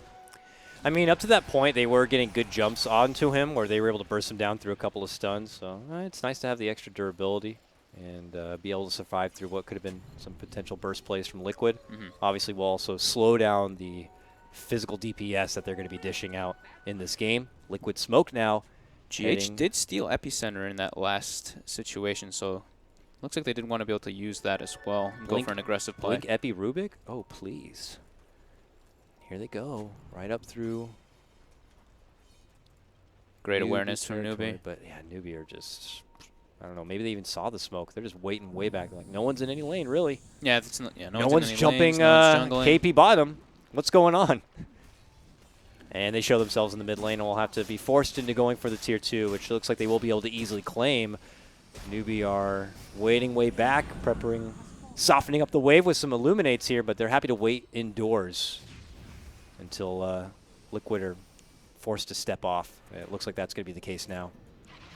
I mean, up to that point, they were getting good jumps onto him where they were able to burst him down through a couple of stuns. So it's nice to have the extra durability and be able to survive through what could have been some potential burst plays from Liquid. Obviously, we'll also slow down the physical DPS that they're going to be dishing out in this game. Liquid Smoke now. GH did steal Epicenter in that last situation, so looks like they did want to be able to use that as well. Go for an aggressive play. Blink Epi Rubik? Oh, please. Here they go, right up through. Great awareness from Newbee. But yeah, Newbee are just, I don't know, maybe they even saw the smoke. They're just waiting way back. Like, no one's in any lane, really. Yeah, no one's jumping KP bottom. What's going on? And they show themselves in the mid lane and will have to be forced into going for the tier 2, which looks like they will be able to easily claim. Newbee are waiting way back, softening up the wave with some Illuminates here, but they're happy to wait indoors until Liquid are forced to step off. It looks like that's going to be the case now.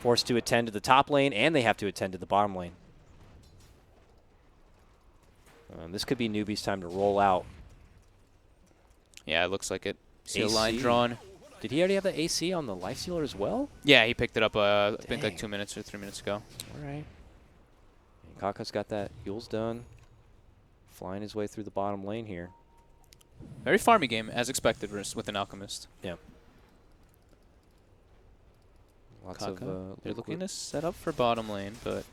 Forced to attend to the top lane, and they have to attend to the bottom lane. This could be Newbee's time to roll out. Yeah, it looks like it. See a line drawn. Did he already have the AC on the Lifestealer as well? Yeah, he picked it up, I think, like 2 minutes or 3 minutes ago. All right. And Kaka's got that. Yule's done. Flying his way through the bottom lane here. Very farmy game, as expected, with an Alchemist. Yeah. Lots Kaka, of, they're looking to set up for bottom lane, but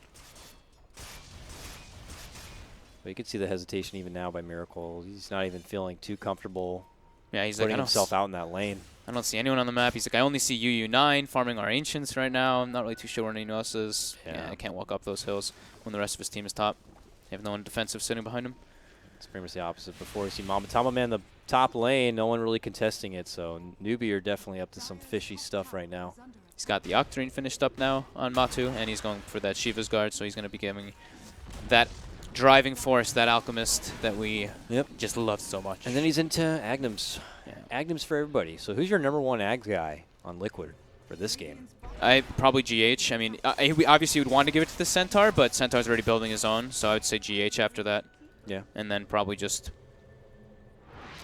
you can see the hesitation even now by Miracle. He's not even feeling too comfortable. Yeah, he's putting himself out in that lane. I don't see anyone on the map. He's like, I only see UU9 farming our Ancients right now. I'm not really too sure where anyone else is. Yeah, I can't walk up those hills when the rest of his team is top. They have no one defensive sitting behind him. It's pretty much the opposite. Before you see Mamatama Man, the top lane, no one really contesting it. So Newbee are definitely up to some fishy stuff right now. He's got the Octarine finished up now on Matu, and he's going for that Shiva's Guard, so he's going to be giving that driving force, that Alchemist that we just love so much. And then he's into Agnems. Yeah. Agnems for everybody. So who's your #1 Ag guy on Liquid for this game? Probably GH. I mean, we obviously would want to give it to the Centaur, but Centaur's already building his own, so I would say GH after that. Yeah. And then probably just...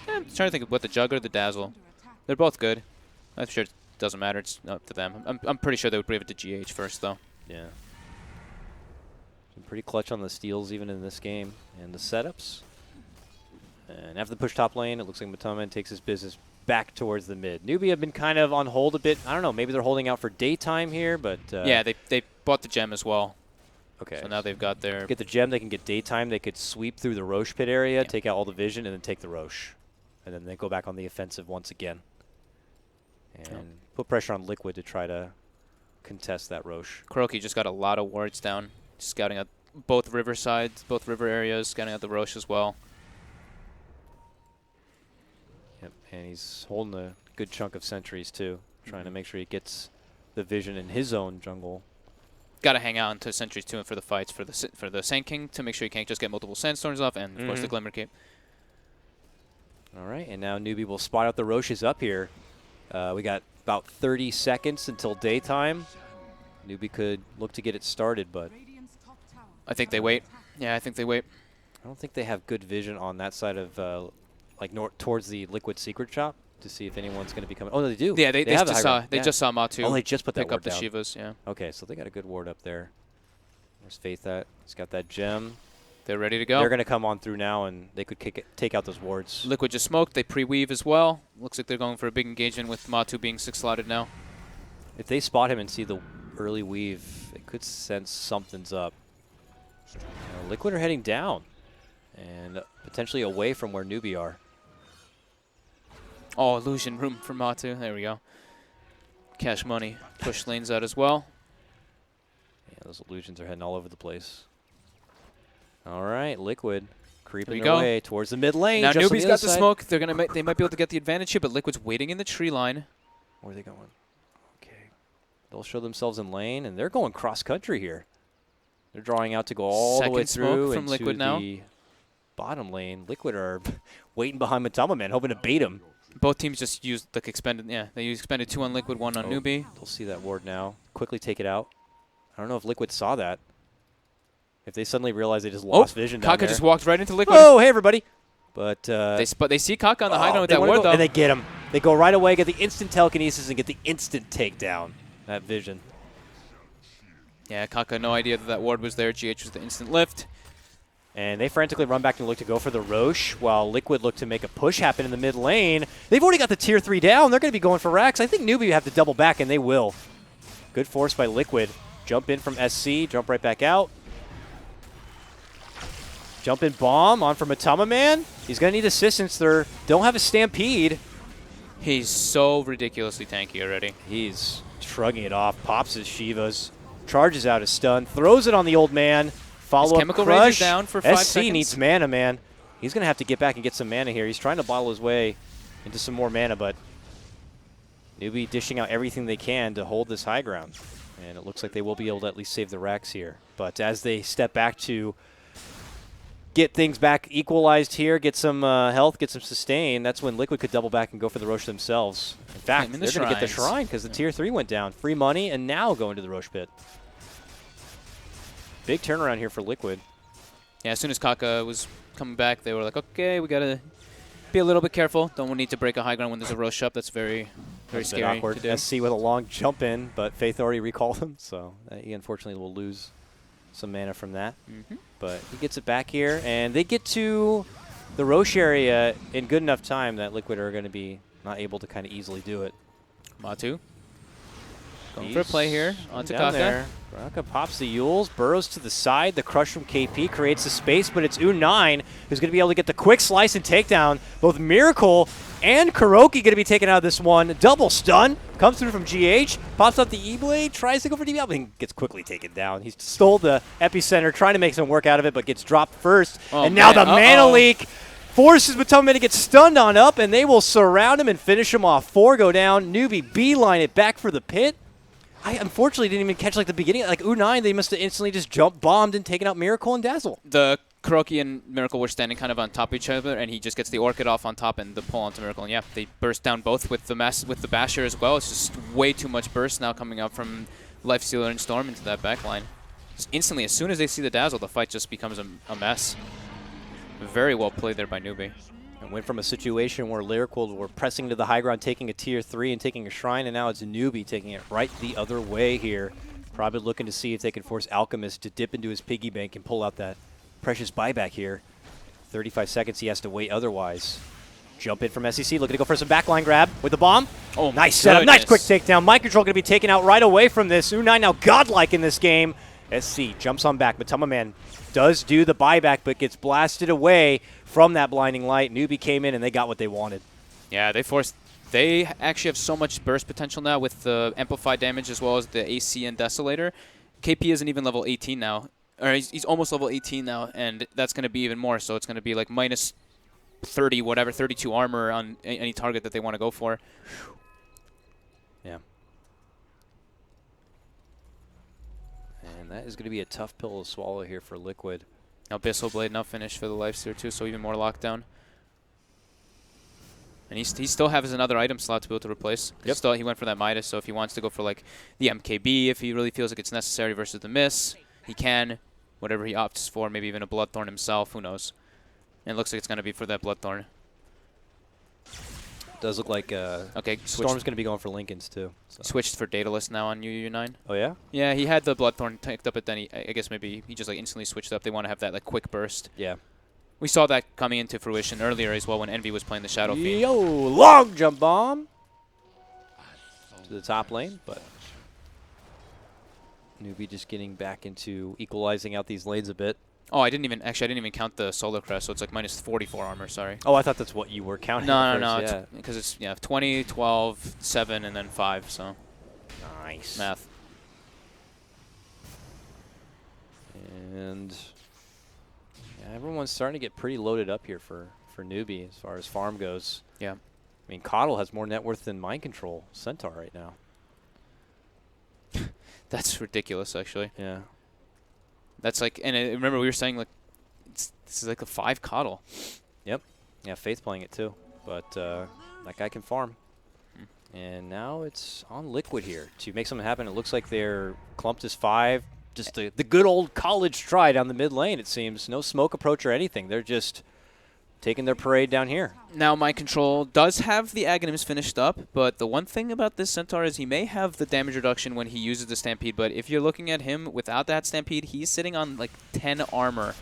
I'm trying to think of what the Jug or the Dazzle. They're both good. I'm sure it doesn't matter. It's up to them. I'm pretty sure they would give it to GH first, though. Yeah. Been pretty clutch on the steals even in this game. And the setups. And after the push top lane, it looks like Mataman takes his business back towards the mid. Newbee have been kind of on hold a bit. I don't know. Maybe they're holding out for daytime here, but... yeah, they bought the gem as well. Okay. So now they've got their... Get the gem, they can get daytime. They could sweep through the Roche pit area, take out all the vision, and then take the Roche. And then they go back on the offensive once again. And put pressure on Liquid to try to contest that Roche. Kuroki just got a lot of wards down, scouting out both river sides, both river areas, scouting out the Roche as well. Yep, and he's holding a good chunk of sentries too, trying to make sure he gets the vision in his own jungle. Got to hang out into sentries too, and for the fights for the Sand King to make sure he can't just get multiple Sandstorms off, and of course the Glimmer Cape. All right, and now Newbee will spot out the Roches up here. We got about 30 seconds until daytime. Newbee could look to get it started, but I think they wait. Yeah, I think they wait. I don't think they have good vision on that side of, like, towards the Liquid Secret Shop to see if anyone's going to be coming. Oh, no, they do. Yeah, they have the just high saw ground. they Yeah. just saw Matu Oh, they just put that pick up ward the down. Shivas. Yeah, Okay, so they got a good ward up there. Where's Faith at? He's got that gem. they're ready to go. They're going to come on through now, and they could take out those wards. Liquid just smoked. They pre-weave as well. Looks like they're going for a big engagement with Matu being 6-slotted now. If they spot him and see the early weave, it could sense something's up. Liquid are heading down and potentially away from where Newbee are. Oh, illusion room for Matu. There we go. Cash money. Push lanes out as well. Yeah, those illusions are heading all over the place. All right, Liquid creeping we their go. way towards the mid lane. Now just on Newbee's the got other the side. smoke. They're gonna they might be able to get the advantage here, but Liquid's waiting in the tree line. Where are they going? Okay. They'll show themselves in lane, and they're going cross-country here. They're drawing out to go all the way Second smoke through from into Liquid now. the bottom lane. Liquid are waiting behind Matama Man, hoping to bait him. Both teams just used like expended. Yeah, they used expended 2 on Liquid, 1 on Newbee. They'll see that ward now. Quickly take it out. I don't know if Liquid saw that. If they suddenly realize they just lost vision down Kaka there. just walked right into Liquid. Whoa, hey everybody! But They see Kaka on the high ground with they that wanna ward go, though. and they get him. They go right away, get the instant telekinesis, and get the instant takedown. That vision. Yeah, Kaka no idea that that ward was there. GH was the instant lift. And they frantically run back and look to go for the Roche, while Liquid look to make a push happen in the mid lane. They've already got the tier 3 down. They're going to be going for racks. I think Newbee have to double back, and they will. Good force by Liquid. Jump in from SC, jump right back out. Jump in bomb on for Matama Man. He's going to need assistance. They don't have a Stampede. He's so ridiculously tanky already. He's shrugging it off, pops his Shivas, charges out his stun, throws it on the old man. Follow up Chemical crush. Razor's down for 5 SC seconds. needs mana, man. He's going to have to get back and get some mana here. He's trying to bottle his way into some more mana, but Newbee dishing out everything they can to hold this high ground. And it looks like they will be able to at least save the racks here. But as they step back to get things back equalized here, get some health, get some sustain, that's when Liquid could double back and go for the Roche themselves. In fact, they're going to get the Shrine because the tier 3 went down. Free money, and now go into the Roche pit. Big turnaround here for Liquid. Yeah, as soon as Kaka was coming back, they were like, okay, we got to be a little bit careful. Don't need to break a high ground when there's a Roche up. That's very scary Awkward. to do. SC with a long jump in, but Faith already recalled him, so he unfortunately will lose some mana from that. But he gets it back here, and they get to the Roche area in good enough time that Liquid are going to be not able to kind of easily do it. Matu going for a play here onto down Kaka. there. Kaka pops the Yules, burrows to the side. The crush from KP creates the space, but it's U9 who's going to be able to get the quick slice and takedown. Both Miracle and Kuroki going to be taken out of this one. Double stun comes through from GH, pops up the E-Blade, tries to go for DB, but gets quickly taken down. He stole the epicenter, trying to make some work out of it, but gets dropped first. And now the mana leak forces Matama to get stunned on up, and they will surround him and finish him off. 4 go down. Newbee beeline it back for the pit. I unfortunately didn't even catch like the beginning. Like U9, they must have instantly just jump bombed and taken out Miracle and Dazzle. The Kuroki and Miracle were standing kind of on top of each other, and he just gets the Orchid off on top and the pull onto Miracle. And yeah, they burst down both with the Basher as well. It's just way too much burst now coming up from Lifestealer and Storm into that backline. Just instantly, as soon as they see the Dazzle, the fight just becomes a mess. Very well played there by Newbee. And went from a situation where Lyrical were pressing to the high ground, taking a tier 3 and taking a Shrine, and now it's Newbee taking it right the other way here. Probably looking to see if they can force Alchemist to dip into his piggy bank and pull out that precious buyback here. 35 seconds he has to wait otherwise. Jump in from SEC, looking to go for some backline grab with the bomb. Oh, nice setup, nice quick takedown. Mind Control going to be taken out right away from this. U9 now godlike in this game. SC jumps on back. Matama Man does do the buyback, but gets blasted away from that blinding light. Newbee came in and they got what they wanted. Yeah, they actually have so much burst potential now with the amplified damage as well as the AC and Desolator. KP isn't even level 18 now. Or he's almost level 18 now, and that's going to be even more. So it's going to be like minus 30, whatever, 32 armor on any target that they want to go for. Yeah. And that is going to be a tough pill to swallow here for Liquid. Now Abyssal Blade now finished for the Lifestealer too, so even more lockdown. And he still has another item slot to be able to replace. Yep. Still, he went for that Midas, so if he wants to go for like the MKB, if he really feels like it's necessary versus the miss, he can. Whatever he opts for, maybe even a Bloodthorn himself, who knows. And it looks like it's going to be for that Bloodthorn. Does look like Okay, Storm's going to be going for Lincoln's too. So. switched for Daedalus now on UU9. Oh, yeah? Yeah, he had the Bloodthorn picked up, but then I guess maybe he just like instantly switched up. They want to have that like quick burst. Yeah. We saw that coming into fruition earlier as well when Envy was playing the Shadow Fiend. Yo, long jump bomb to the top lane, but Newbee just getting back into equalizing out these lanes a bit. Oh, I didn't even count the Solar Crest, so it's like minus 44 armor, sorry. Oh, I thought that's what you were counting. No, because it's 20, 12, 7, and then 5, so Nice. math. And yeah, everyone's starting to get pretty loaded up here for Newbee as far as farm goes. Yeah. I mean, Coddle has more net worth than Mind Control Centaur right now. That's ridiculous, actually. Yeah. That's like, and remember we were saying like, this is like a 5 Coddle. Yep. Yeah, Faith's playing it too, but that guy can farm. And now it's on Liquid here to make something happen. It looks like they're clumped as 5. Just the good old college try down the mid lane, it seems. No smoke approach or anything. They're just taking their parade down here. Now Mind Control does have the Aghanims finished up, but the one thing about this Centaur is he may have the damage reduction when he uses the Stampede, but if you're looking at him without that Stampede, he's sitting on like 10 armor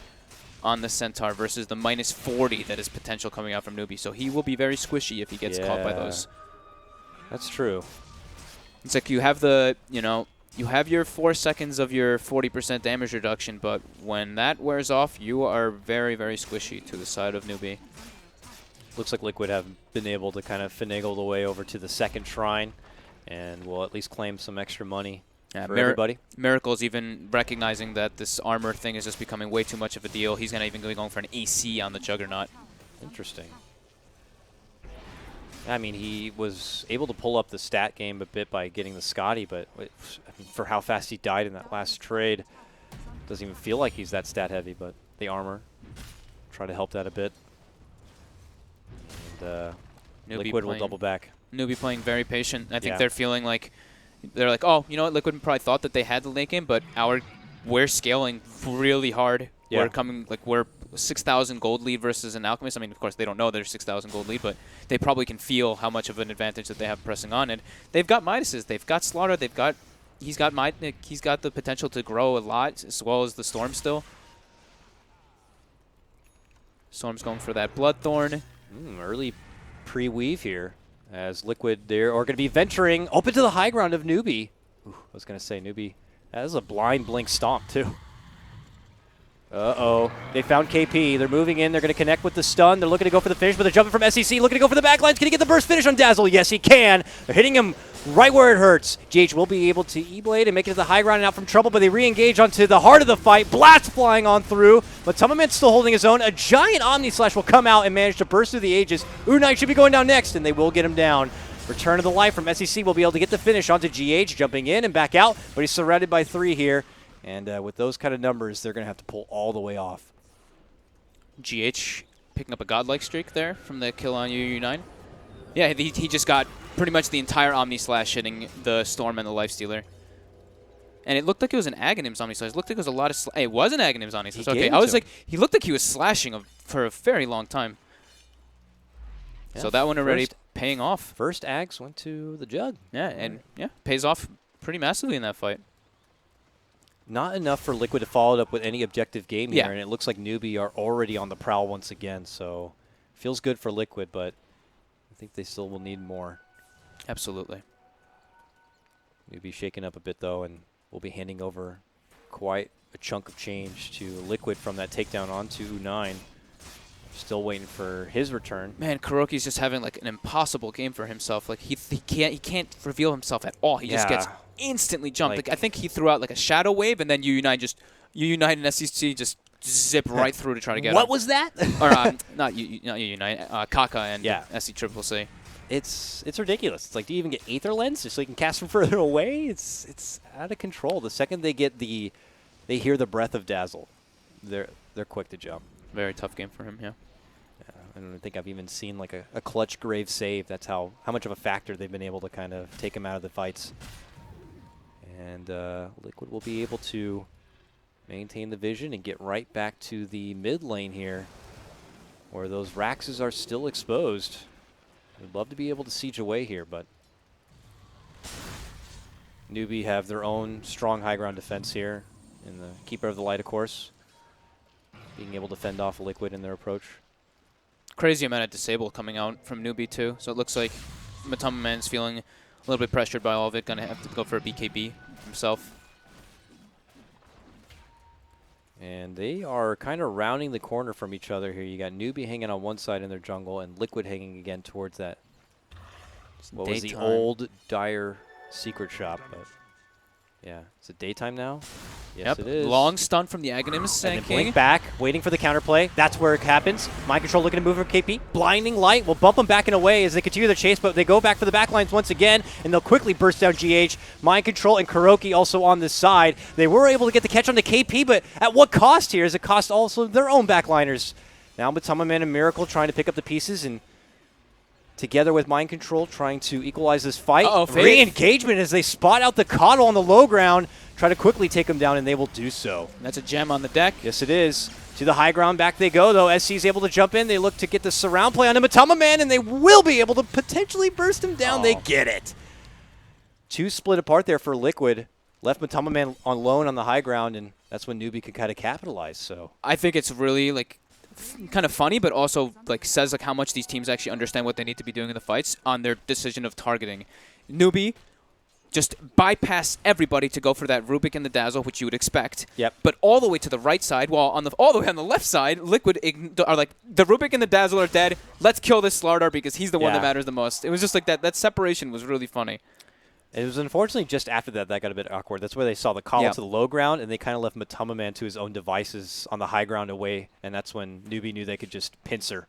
on the Centaur versus the minus 40 that is potential coming out from Newbee. So he will be very squishy if he gets caught by those. That's true. It's like you have the, you have your 4 seconds of your 40% damage reduction, but when that wears off, you are very, very squishy to the side of Newbee. Looks like Liquid have been able to kind of finagle the way over to the second shrine, and will at least claim some extra money for everybody. Miracle's even recognizing that this armor thing is just becoming way too much of a deal. He's going to even be going for an AC on the Juggernaut. Interesting. I mean, he was able to pull up the stat game a bit by getting the Scotty, but for how fast he died in that last trade, doesn't even feel like he's that stat heavy, but the armor, try to help that a bit. And Liquid will double back. Newbee playing very patient. I think Yeah. they're feeling like, they're like, oh, you know what, Liquid probably thought that they had the late game, but we're scaling really hard. Yeah. We're 6,000 gold lead versus an Alchemist. I mean, of course, they don't know there's 6,000 gold lead, but they probably can feel how much of an advantage that they have pressing on. And they've got Midases, they've got Slaughter, he's got the potential to grow a lot, as well as the Storm still. Storm's going for that Bloodthorn. Early pre-weave here as Liquid there are going to be venturing open to the high ground of Newbee. Ooh, I was going to say Newbee. That is a blind blink stomp too. Uh-oh. They found KP. They're moving in. They're going to connect with the stun. They're looking to go for the finish, but they're jumping from SEC, looking to go for the backlines. Can he get the burst finish on Dazzle? Yes, he can. They're hitting him right where it hurts. GH will be able to E-Blade and make it to the high ground and out from trouble, but they re-engage onto the heart of the fight. Blast flying on through, but Tummament's still holding his own. A giant Omni Slash will come out and manage to burst through the ages. Unite should be going down next, and they will get him down. Return of the Life from SEC will be able to get the finish onto GH, jumping in and back out, but he's surrounded by 3 here. And with those kind of numbers, they're going to have to pull all the way off. GH picking up a godlike streak there from the kill on UU9. Yeah, he just got pretty much the entire Omni Slash hitting the Storm and the Lifestealer. And it looked like it was an Aghanims Omni Slash. It looked like it was a lot of it was an Aghanims Omni Slash. Okay, I was like, he looked like he was slashing for a very long time. Yeah, so that one already paying off. First Ags went to the Jug. Yeah, and pays off pretty massively in that fight. Not enough for Liquid to follow it up with any objective game here, Yeah. and it looks like Newbee are already on the prowl once again, so feels good for Liquid, but I think they still will need more. Absolutely. Newbee shaken up a bit, though, and we'll be handing over quite a chunk of change to Liquid from that takedown onto U9. Still waiting for his return. Man, Kuroki's just having like an impossible game for himself. Like he can't reveal himself at all. He just gets instantly jumped. Like I think he threw out like a shadow wave, and then UU9 and SEC just zip right through to try to get him. What was that? Or not UU9, Kaka and SC Triple C. It's ridiculous. It's like, do you even get Aether Lens just so you can cast from further away? It's out of control. The second they hear the breath of Dazzle, they're quick to jump. Very tough game for him, yeah. I don't think I've even seen like a clutch grave save. That's how much of a factor they've been able to kind of take him out of the fights. And Liquid will be able to maintain the vision and get right back to the mid lane here, where those Raxes are still exposed. We'd love to be able to siege away here, but Newbee have their own strong high ground defense here, and the Keeper of the Light, of course, being able to fend off Liquid in their approach. Crazy amount of disable coming out from Newbee too. So it looks like Matama Man's feeling a little bit pressured by all of it. Gonna have to go for a BKB himself. And they are kind of rounding the corner from each other here. You got Newbee hanging on one side in their jungle and Liquid hanging again towards that. What was the old Dire secret shop? But yeah, is it daytime now? Yes, it is. Long stun from the Aghanim. And then blink back, waiting for the counterplay. That's where it happens. Mind Control looking to move for KP. Blinding Light will bump them back and away as they continue their chase, but they go back for the backlines once again, and they'll quickly burst down GH. Mind Control and Kuroki also on this side. They were able to get the catch on the KP, but at what cost here? Is it cost also their own backliners? Now Matama Man and Miracle trying to pick up the pieces, and together with Mind Control trying to equalize this fight. Re-engagement as they spot out the Coddle on the low ground, try to quickly take him down, and they will do so. That's a gem on the deck. Yes, it is. To the high ground, back they go, though. SC is able to jump in. They look to get the surround play on the Matama Man, and they will be able to potentially burst him down. They get it. Two split apart there for Liquid. Left Matama Man on lone on the high ground, and that's when Newbee could kind of capitalize. So I think it's really like kind of funny, but also like says like how much these teams actually understand what they need to be doing in the fights on their decision of targeting. Newbee just bypass everybody to go for that Rubik and the Dazzle, which you would expect. Yep. But all the way to the right side, while on the all the way on the left side, Liquid are like, the Rubik and the Dazzle are dead. Let's kill this Slardar because he's the one that matters the most. It was just like that separation was really funny. It was unfortunately just after that got a bit awkward. That's where they saw the call to the low ground, and they kind of left Matama Man to his own devices on the high ground away, and that's when Newbee knew they could just pincer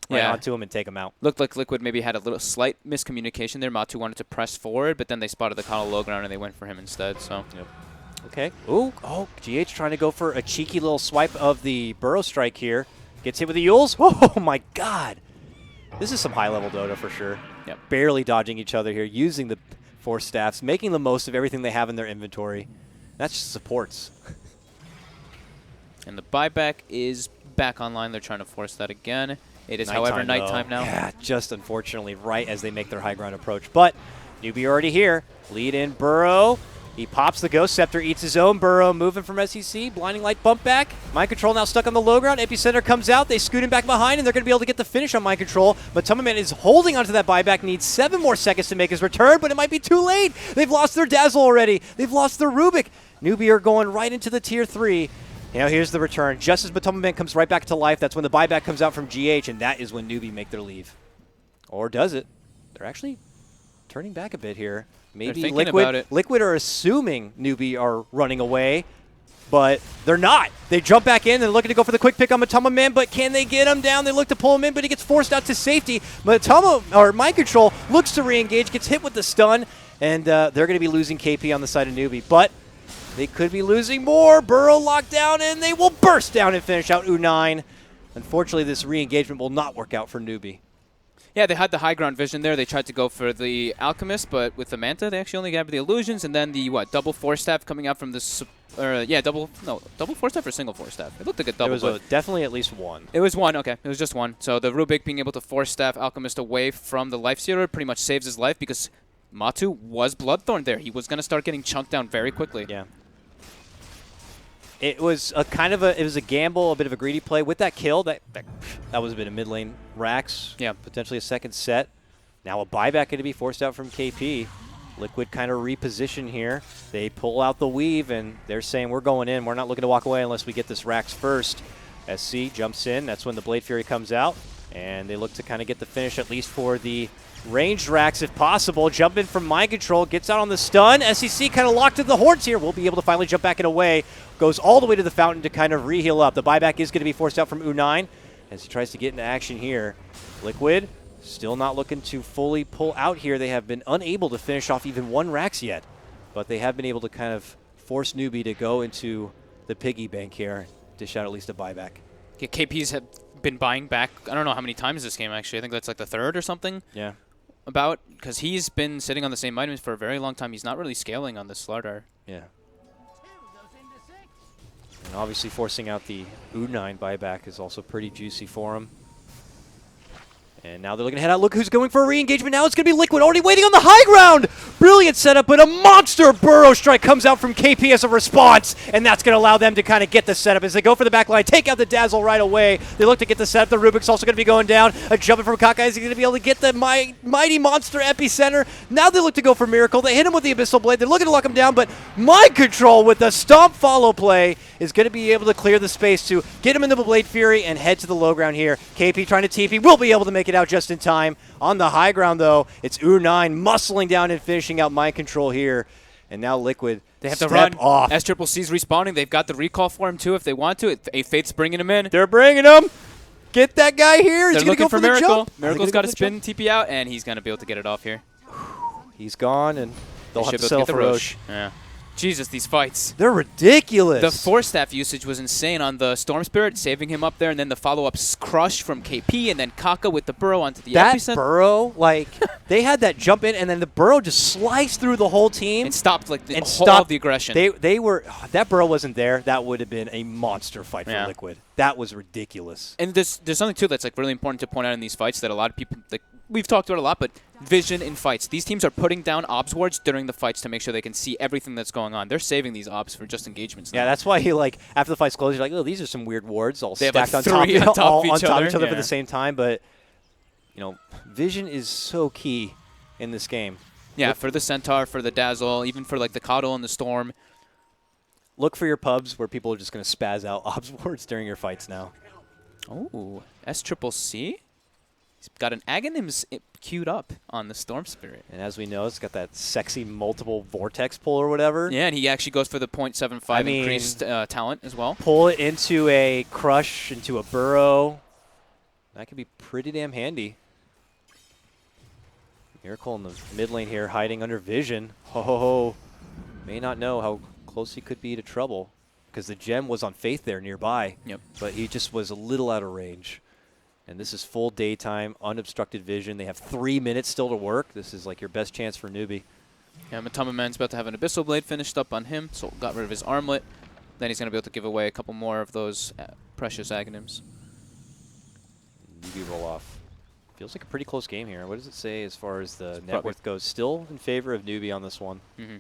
right onto him and take him out. Looked like Liquid maybe had a little slight miscommunication there. Matu wanted to press forward, but then they spotted the Coddle low ground and they went for him instead. So. Yep. Okay. Ooh. Oh, GH trying to go for a cheeky little swipe of the Burrow Strike here. Gets hit with the Yules. Oh my God. This is some high-level Dota for sure. Yep. Barely dodging each other here, using the Force Staffs, making the most of everything they have in their inventory. That's just supports. And the buyback is back online. They're trying to force that again. It is, however, nighttime now. Yeah, just unfortunately right as they make their high ground approach. But Newbee already here. Lead in Burrow. He pops the Ghost Scepter, eats his own. Burrow moving from SEC. Blinding Light bump back. Mind Control now stuck on the low ground. Epicenter comes out. They scoot him back behind, and they're going to be able to get the finish on Mind Control. But Tumberman is holding onto that buyback. Needs 7 more seconds to make his return, but it might be too late. They've lost their Dazzle already. They've lost their Rubik. Newbee are going right into the Tier 3. Now here's the return. Just as Matama Man comes right back to life, that's when the buyback comes out from GH, and that is when Newbee make their leave. Or does it? They're actually turning back a bit here. Maybe Liquid are assuming Newbee are running away, but they're not. They jump back in. They're looking to go for the quick pick on Matama Man, but can they get him down? They look to pull him in, but he gets forced out to safety. Mind Control looks to re-engage, gets hit with the stun, and they're going to be losing KP on the side of Newbee. But they could be losing more. Burrow locked down, and they will burst down and finish out U9. Unfortunately, this re-engagement will not work out for Newbee. Yeah, they had the high ground vision there. They tried to go for the Alchemist, but with the Manta, they actually only got the Illusions, and then the, double Force Staff coming out from this, double Force Staff or single Force Staff? It looked like a double. There was definitely at least one. It was one, okay. It was just one. So the Rubik being able to Force Staff Alchemist away from the Life Stealer pretty much saves his life because Matu was Bloodthorn there. He was going to start getting chunked down very quickly. Yeah. It was a gamble, a bit of a greedy play with that kill. That was a bit of mid lane Rax. Yeah, potentially a second set. Now a buyback going to be forced out from KP. Liquid kind of reposition here. They pull out the weave and they're saying we're going in. We're not looking to walk away unless we get this Rax first. SC jumps in. That's when the Blade Fury comes out, and they look to kind of get the finish at least for the ranged Rax if possible. Jump in from Mind Control, gets out on the stun. SEC kind of locked in the hordes here. We'll be able to finally jump back and away. Goes all the way to the fountain to kind of re-heal up. The buyback is going to be forced out from U9 as he tries to get into action here. Liquid still not looking to fully pull out here. They have been unable to finish off even one Rax yet, but they have been able to kind of force Newbee to go into the piggy bank here, dish out at least a buyback. Yeah, KP's been buying back. I don't know how many times this game, actually. I think that's like the third or something. Yeah. About, because he's been sitting on the same items for a very long time. He's not really scaling on this Slardar. Yeah. And obviously forcing out the U9 buyback is also pretty juicy for him. And now they're looking to head out. Look who's going for a re-engagement now. It's going to be Liquid already waiting on the high ground. Brilliant setup, but a monster burrow strike comes out from KP as a response. And that's going to allow them to kind of get the setup as they go for the back line. Take out the Dazzle right away. They look to get the setup. The Rubik's also going to be going down. A jumping from Kakai is going to be able to get the mighty monster epicenter. Now they look to go for Miracle. They hit him with the Abyssal Blade. They're looking to lock him down, but Mind Control with the Stomp follow play is going to be able to clear the space to get him into the Blade Fury and head to the low ground here. KP trying to TP, will be able to make it out just in time. On the high ground, though, it's U9 muscling down and finishing out Mind Control here. And now Liquid, they have to step run. off. SCCC's respawning. They've got the recall for him, too, if they want to. Fate's bringing him in. They're bringing him. Get that guy here. They're He's going to looking go for the Miracle. jump. Miracle's got a spin TP out, and he's going to be able to get it off here. He's gone, and they'll They have should to be able settle get for the Roche. Yeah. Jesus, these fights. They're ridiculous. The Force Staff usage was insane on the Storm Spirit, saving him up there, and then the follow-up crush from KP, and then Kaka with the burrow onto the that epicenter. burrow, like, they had that jump in, and then the burrow just sliced through the whole team. And stopped like the and whole stopped of the aggression. They were, that burrow wasn't there. That would have been a monster fight for Liquid. That was ridiculous. And there's something too that's like really important to point out in these fights that a lot of people, like we've talked about a lot, but vision in fights. These teams are putting down obs wards during the fights to make sure they can see everything that's going on. They're saving these obs for just engagements now. Yeah, that's why after the fight's closed, you're like, oh, these are some weird wards all They have, stacked like, on three top, on on each top of each other. other for Yeah. the same time. But, vision is so key in this game. Yeah, for the Centaur, for the Dazzle, even for like the Coddle and the Storm. Look for your pubs where people are just going to spaz out obs wards during your fights now. Oh, SCCC? He's got an Aghanims queued up on the Storm Spirit. And as we know, it's got that sexy multiple vortex pull or whatever. Yeah, and he actually goes for the 0.75 increased talent as well. Pull it into a crush, into a burrow. That could be pretty damn handy. Miracle in the mid lane here, hiding under vision. Ho ho ho. May not know how close he could be to trouble, because the gem was on Faith there nearby. Yep. But he just was a little out of range. And this is full daytime, unobstructed vision. They have 3 minutes still to work. This is like your best chance for Newbee. Yeah, Matama Man's about to have an Abyssal Blade finished up on him, so got rid of his armlet. Then he's going to be able to give away a couple more of those precious Aghanims. Newbee roll off. Feels like a pretty close game here. What does it say as far as the net worth goes? Still in favor of Newbee on this one. Mm-hmm.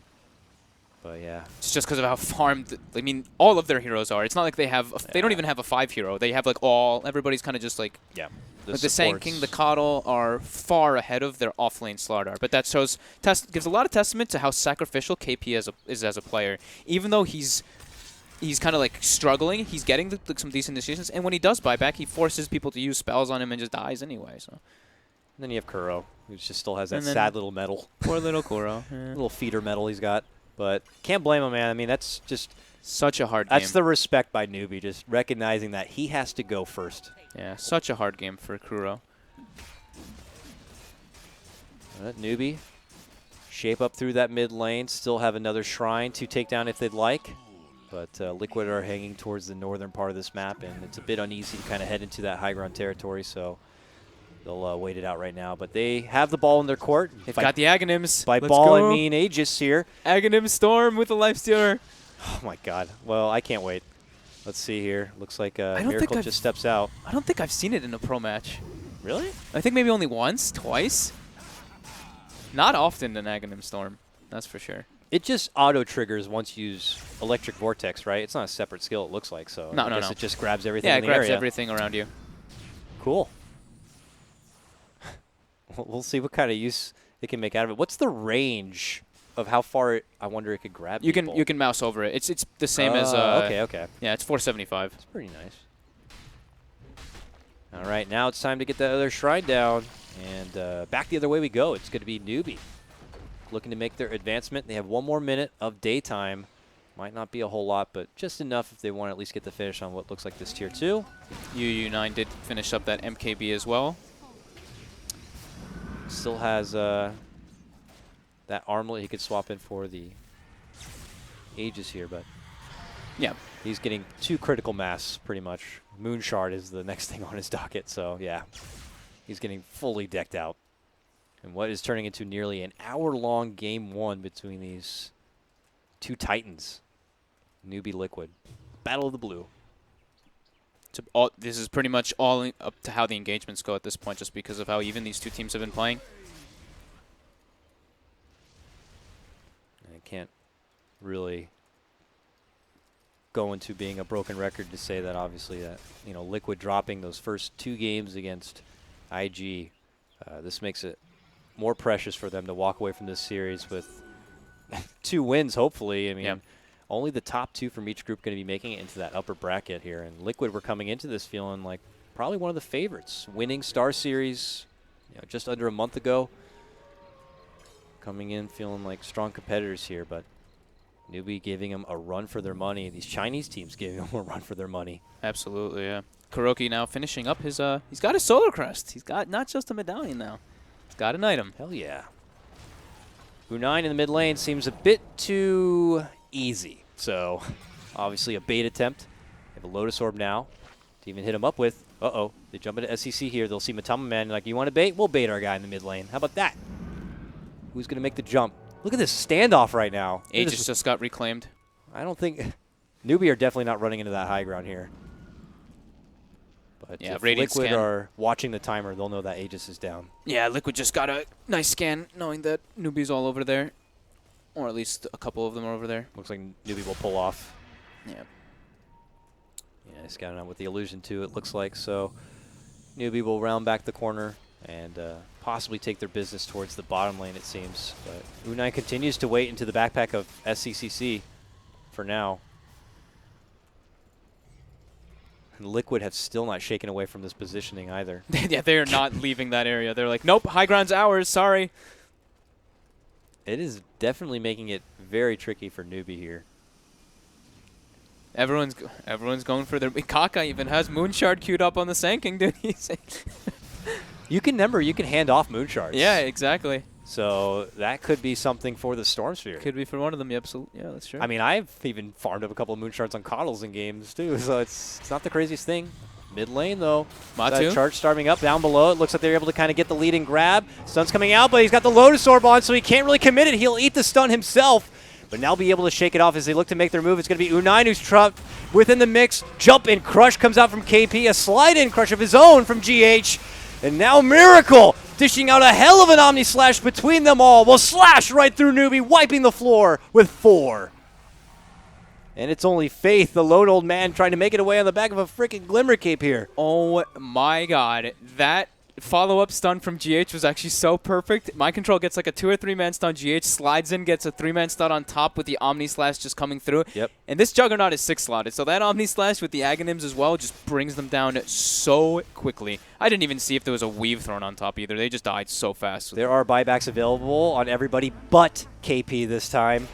But yeah. It's just because of how farmed, I mean, all of their heroes are. It's not like they have, they don't even have a 5 hero. They have like everybody's kind of just like, yeah. Like the Sand King, the Coddle are far ahead of their offlane Slardar. But that gives a lot of testament to how sacrificial KP is as a player. Even though he's kind of like struggling, he's getting some decent decisions. And when he does buy back, he forces people to use spells on him and just dies anyway. So. And then you have Kuro, who just still has that sad little medal. Poor little Kuro. Little feeder medal he's got. But can't blame him, man. I mean, that's just such a hard game. That's the respect by Newbee, just recognizing that he has to go first. Yeah, such a hard game for Kuro. Newbee, shape up through that mid lane, still have another shrine to take down if they'd like. But Liquid are hanging towards the northern part of this map, and it's a bit uneasy to kind of head into that high ground territory, so they'll wait it out right now. But they have the ball in their court. They've got the Aghanims. By ball, I mean Aegis here. Aghanim Storm with the Lifestealer. Oh, my God. Well, I can't wait. Let's see here. Looks like Miracle just steps out. I don't think I've seen it in a pro match. Really? I think maybe only once, twice. Not often in Aghanim Storm, that's for sure. It just auto-triggers once you use Electric Vortex, right? It's not a separate skill, it looks like. So I guess it just grabs everything in the area. Yeah, it grabs everything around you. Cool. We'll see what kind of use it can make out of it. What's the range of how far I wonder it could grab people? You can mouse over it. It's the same as okay. Yeah, it's 475. That's pretty nice. All right, now it's time to get that other shrine down, and back the other way we go. It's going to be Newbee looking to make their advancement. They have 1 more minute of daytime. Might not be a whole lot, but just enough if they want to at least get the finish on what looks like this tier 2. UU9 did finish up that MKB as well. Still has that armlet he could swap in for the Aegis here, but Yeah. He's getting 2 critical mass, pretty much. Moonshard is the next thing on his docket, so yeah. He's getting fully decked out. And what is turning into nearly an hour-long game 1 between these 2 titans. Newbee Liquid. Battle of the Blue. This is pretty much all up to how the engagements go at this point, just because of how even these 2 teams have been playing. I can't really go into being a broken record to say that obviously that, you know, Liquid dropping those first 2 games against IG, this makes it more precious for them to walk away from this series with 2 wins, hopefully. I mean, yeah. Only the top 2 from each group going to be making it into that upper bracket here. And Liquid were coming into this feeling like probably one of the favorites. Winning Star Series, you know, just under a month ago. Coming in feeling like strong competitors here, but Newbee giving them a run for their money. These Chinese teams giving them a run for their money. Absolutely, yeah. Kuroki now finishing up his, he's got his Solar Crest. He's got not just a medallion now. He's got an item. Hell yeah. U9 in the mid lane seems a bit too easy. So, obviously a bait attempt. They have a Lotus Orb now to even hit him up with. Uh-oh. They jump into SCC here. They'll see Matama Man like, you want to bait? We'll bait our guy in the mid lane. How about that? Who's going to make the jump? Look at this standoff right now. Aegis just got reclaimed. I don't think... Newbee are definitely not running into that high ground here. But yeah, if Radiant Liquid scan. are watching the timer, they'll know that Aegis is down. Yeah, Liquid just got a nice scan, knowing that Newbee's all over there. Or at least a couple of them are over there. Looks like Newbee will pull off. Yeah. Yeah, he's got it on with the illusion too, it looks like. So Newbee will round back the corner and possibly take their business towards the bottom lane, it seems. But U9 continues to wait into the backpack of SCCC for now. And Liquid have still not shaken away from this positioning either. Yeah, they are not leaving that area. They're like, nope, high ground's ours, sorry. It is definitely making it very tricky for Newbee here. Everyone's going for their... Kaka even has Moonshard queued up on the Sand dude. You can hand off Moonshards. Yeah, exactly. So that could be something for the Storm Sphere. Could be for one of them, yeah, absolutely. Yeah, that's true. I mean, I've even farmed up a couple of Moonshards on Coddles in games too, so it's not the craziest thing. Mid lane, though. Matu? Charge starting up down below. It looks like they're able to kind of get the lead and grab. Stun's coming out, but he's got the Lotus Orb on, so he can't really commit it. He'll eat the stun himself, but now be able to shake it off as they look to make their move. It's going to be U9 who's trapped within the mix. Jump in crush comes out from KP. A slide in crush of his own from GH. And now Miracle dishing out a hell of an Omni Slash between them all. Will slash right through Newbee, wiping the floor with 4. And it's only Faith, the lone old man, trying to make it away on the back of a freaking Glimmer Cape here. Oh my god. That follow-up stun from GH was actually so perfect. Mind Control gets like a 2 or 3 man stun. GH slides in, gets a 3-man stun on top with the Omni Slash just coming through. Yep. And this Juggernaut is 6-slotted, so that Omni Slash with the Aghanims as well just brings them down so quickly. I didn't even see if there was a weave thrown on top either. They just died so fast. There are buybacks available on everybody but KP this time.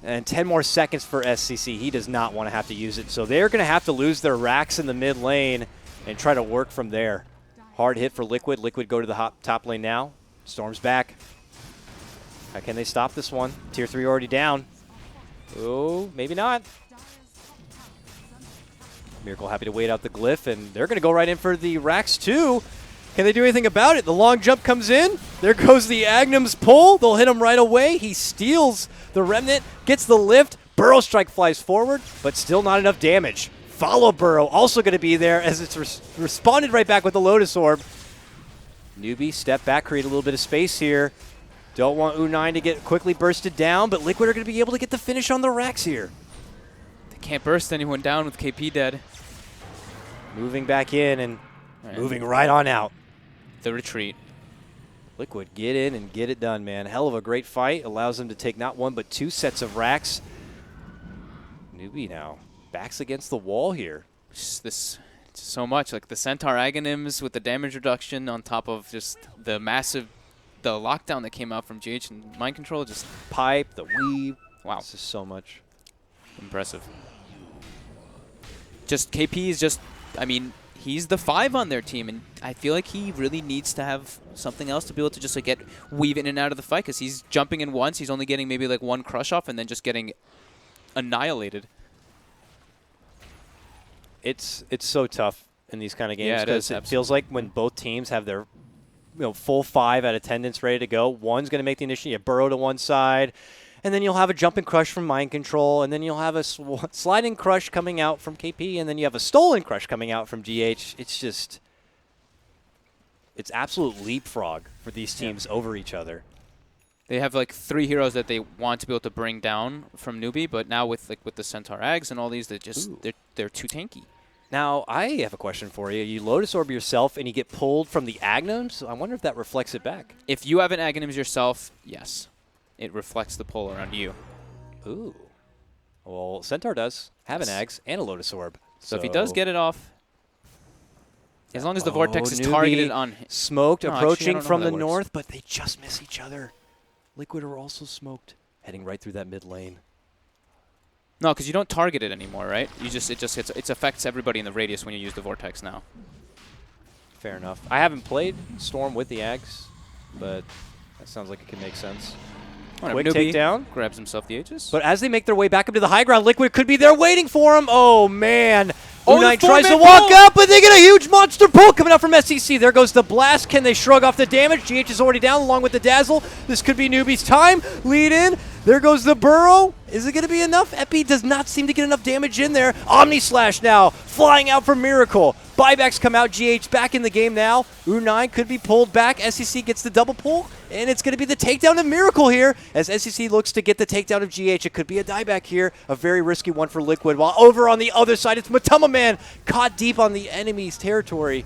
And 10 more seconds for SCC. He does not want to have to use it. So they're going to have to lose their racks in the mid lane and try to work from there. Hard hit for Liquid. Liquid go to the top lane now. Storm's back. How can they stop this one? Tier 3 already down. Oh, maybe not. Miracle happy to wait out the glyph, and they're going to go right in for the racks too. Can they do anything about it? The long jump comes in. There goes the Agnum's pull. They'll hit him right away. He steals the Remnant, gets the lift. Burrow Strike flies forward, but still not enough damage. Follow Burrow also going to be there as it's responded right back with the Lotus Orb. Newbee step back, create a little bit of space here. Don't want U9 to get quickly bursted down, but Liquid are going to be able to get the finish on the racks here. They can't burst anyone down with KP dead. Moving back in and moving right on out. The retreat. Liquid, get in and get it done, man. Hell of a great fight. Allows them to take not 1 but 2 sets of racks. Newbee now backs against the wall here. This so much. Like the Centaur Aghanims with the damage reduction on top of just the lockdown that came out from GH and Mind Control. Just Pipe, the weave. wow. This is so much. Impressive. Just KP is just, I mean, he's the 5 on their team, and I feel like he really needs to have something else to be able to just like weave in and out of the fight, because he's jumping in once, he's only getting maybe like 1 crush off and then just getting annihilated. It's so tough in these kind of games Yeah, because it it feels like when both teams have their full 5 at attendance ready to go, one's going to make the initiative. You have Burrow to one side, and then you'll have a jumping crush from Mind Control, and then you'll have a sliding crush coming out from KP, and then you have a stolen crush coming out from GH. It's absolute leapfrog for these teams over each other. They have like 3 heroes that they want to be able to bring down from Newbee, but now with the Centaur Ags and all these, they're too tanky. Now, I have a question for you. You Lotus Orb yourself, and you get pulled from the Agnums. I wonder if that reflects it back. If you have an Aghanims yourself, yes. It reflects the pull around you. Ooh. Well, Centaur does have an Ags and a Lotus Orb. So if he does get it off, as long as the Vortex is targeted on him. Smoked, No, approaching actually, I don't know from how the that north, but they just miss each other. Liquid are also smoked, heading right through that mid lane. No, because you don't target it anymore, right? It just hits. It affects everybody in the radius when you use the Vortex now. Fair enough. I haven't played Storm with the Ags, but that sounds like it could make sense. Quick takedown. Grabs himself the Aegis. But as they make their way back up to the high ground, Liquid could be there waiting for him. Oh, man. Oh, Unite the tries to four-man walk pull. up, but they get a huge monster pull coming out from SEC. There goes the blast. Can they shrug off the damage? GH is already down along with the Dazzle. This could be Newbee's time. Lead in. There goes the Burrow. Is it going to be enough? Epi does not seem to get enough damage in there. Omni Slash now flying out from Miracle. Buybacks come out. GH back in the game now. U9 could be pulled back. SEC gets the double pull, and it's going to be the takedown of Miracle here as SEC looks to get the takedown of GH. It could be a dieback here, a very risky one for Liquid. While over on the other side, it's Matama Man caught deep on the enemy's territory.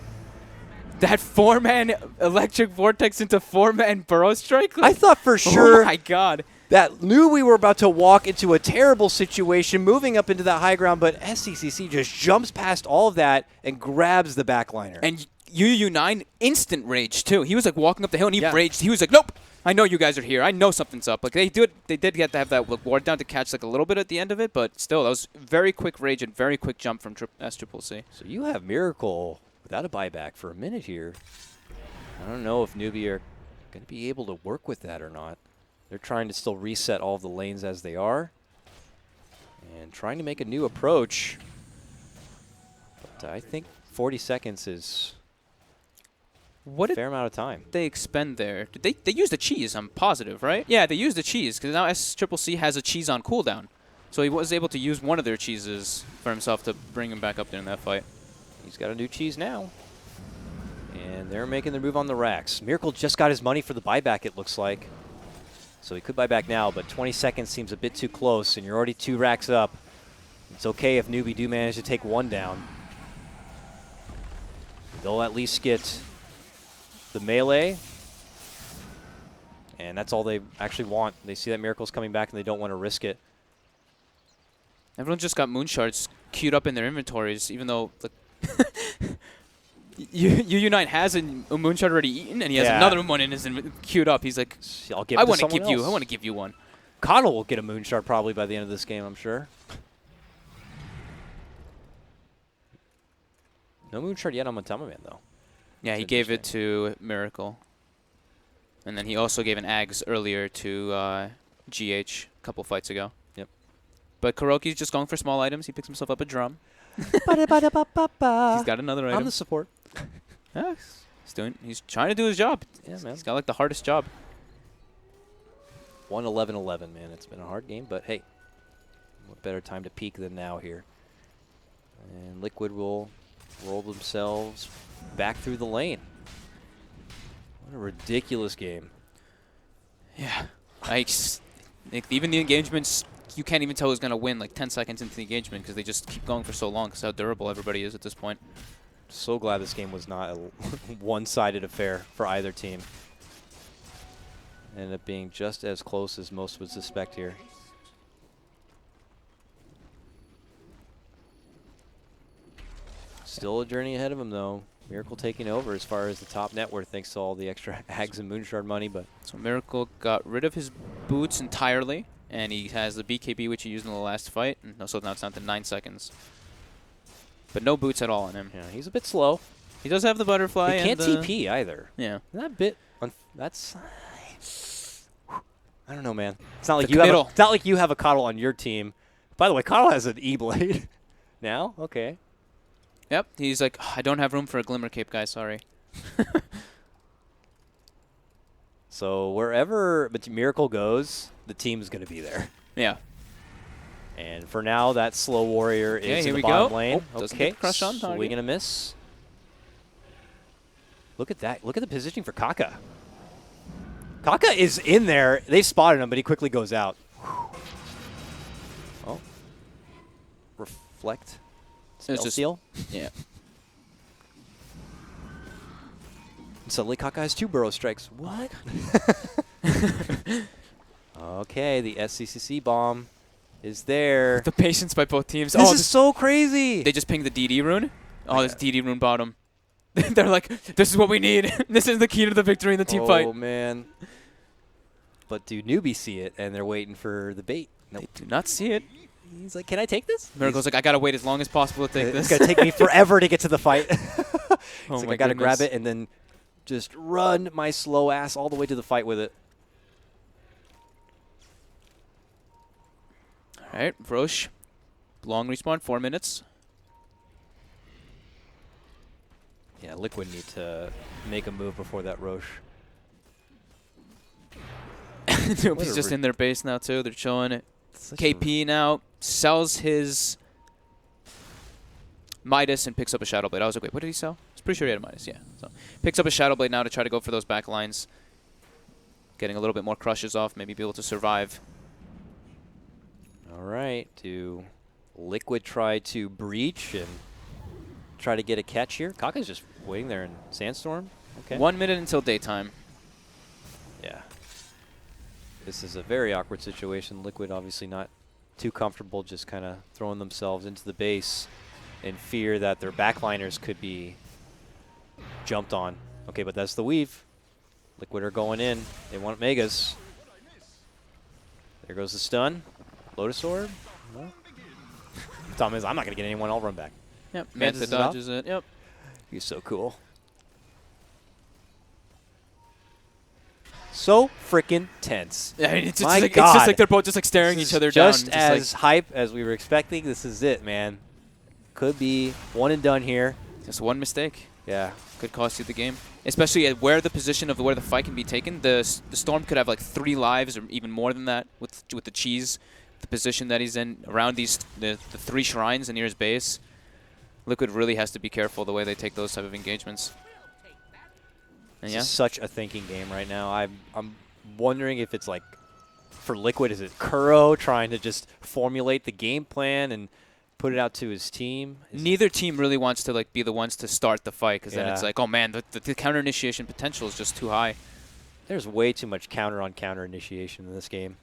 That 4-man electric vortex into 4-man burrow strike? I thought for sure Oh my god. that knew we were about to walk into a terrible situation, moving up into that high ground, but SCCC just jumps past all of that and grabs the backliner. And UU9 instant rage too. He was like walking up the hill and he raged. He was like, "Nope, I know you guys are here. I know something's up." Like they did get to have that ward down to catch like a little bit at the end of it, but still, that was very quick rage and very quick jump from SCCC. So you have Miracle without a buyback for a minute here. I don't know if Newbee are going to be able to work with that or not. They're trying to still reset all of the lanes as they are and trying to make a new approach. But I think 40 seconds is a fair amount of time. They expend there. Did they used the cheese, I'm positive, right? Yeah, they used the cheese because now SCCC has a cheese on cooldown. So he was able to use one of their cheeses for himself to bring him back up there in that fight. He's got a new cheese now. And they're making their move on the racks. Miracle just got his money for the buyback, it looks like. So he could buy back now, but 20 seconds seems a bit too close, and you're already 2 racks up. It's okay if Newbee do manage to take 1 down. They'll at least get the melee, and that's all they actually want. They see that Miracle's coming back, and they don't want to risk it. Everyone just got moon shards queued up in their inventories, even though the UU9 has a moon shard already eaten, and he has another one in his queued up. He's like, I want to give you one. Connell will get a moon shard probably by the end of this game, I'm sure. No moon shard yet on Matama Man, though. Yeah, That's he gave it to Miracle. And then he also gave an Ags earlier to GH a couple fights ago. Yep. But Kuroki's just going for small items. He picks himself up a drum. He's got another item. I'm the support. Yeah, he's trying to do his job. Yeah, man. He's got like the hardest job. 1-11-11, man. It's been a hard game, but hey, what better time to peak than now here. And Liquid will roll themselves back through the lane. What a ridiculous game. Yeah. Even the engagements, you can't even tell who's going to win like 10 seconds into the engagement because they just keep going for so long because how durable everybody is at this point. So glad this game was not a one-sided affair for either team. Ended up being just as close as most would suspect here. Still a journey ahead of him, though. Miracle taking over as far as the top net worth thanks to all the extra Ags and Moonshard money. But so Miracle got rid of his boots entirely, and he has the BKB, which he used in the last fight. And so now it's down to 9 seconds. But no boots at all on him. yeah, he's a bit slow. He does have the butterfly. He can't and TP either. Yeah. That bit, that's. I don't know, man. It's not like it's not like you have a Coddle on your team. By the way, Coddle has an E-Blade now. Okay. Yep. He's like, I don't have room for a Glimmer Cape, guys. Sorry. So wherever Miracle goes, the team's going to be there. Yeah. And for now, that slow warrior Yeah, is here in we the bottom go. lane. Oh, doesn't Okay, get crush on target. swing and a miss. Look at that. Look at the positioning for Kaka. Kaka is in there. They've spotted him, but he quickly goes out. Oh. Reflect. Spell just- steal. Yeah. Suddenly Kaka has 2 burrow strikes. What? Okay, the SCCC bomb is there. The patience by both teams. This oh, is so crazy. they just pinged the DD rune. Oh, this DD rune bottom. They're like, this is what we need. This is the key to the victory in the team fight. Oh, man. But do Newbee see it, and they're waiting for the bait? Nope. They do not see it. He's like, can I take this? Miracle's like, I gotta wait as long as possible to take this. It's going to take me forever to get to the fight. Oh He's my like, I got to grab goodness. it and then just run my slow ass all the way to the fight with it. All right, Vrosh. Long respawn, 4 minutes. Yeah, Liquid need to make a move before that Roche. Nobody's just in their base now, too. They're chilling it. Such KP now sells his Midas and picks up a Shadow Blade. I was like, wait, what did he sell? I was pretty sure he had a Midas, yeah. So picks up a Shadow Blade now to try to go for those back lines. Getting a little bit more crushes off, maybe be able to survive. All right, do Liquid try to breach and try to get a catch here? Kaka's just waiting there in Sandstorm. Okay. 1 minute until daytime. Yeah. This is a very awkward situation. Liquid obviously not too comfortable just kind of throwing themselves into the base in fear that their backliners could be jumped on. Okay, but that's the weave. Liquid are going in. They want Megas. There goes the stun. Lotus Orb. Well. Tom is, I'm not going to get anyone. I'll run back. Yep, Mantis Manta is off? dodges it. Yep. He's so cool. So freaking tense. Yeah, I mean, it's, My just like, God. it's just like they're both just like staring This each is other down. just as hype as we were expecting. This is it, man. Could be one and done here. Just one mistake Yeah. could cost you the game. Especially at where the position of where the fight can be taken. The Storm could have like 3 lives or even more than that with the cheese. The position that he's in around the 3 shrines near his base. Liquid really has to be careful the way they take those type of engagements. And This yeah, is such a thinking game right now. I'm wondering if it's like for Liquid, is it Kuro trying to just formulate the game plan and put it out to his team? neither team really wants to like be the ones to start the fight because then it's Yeah. like, oh man, the counter initiation potential is just too high. There's way too much counter on counter initiation in this game.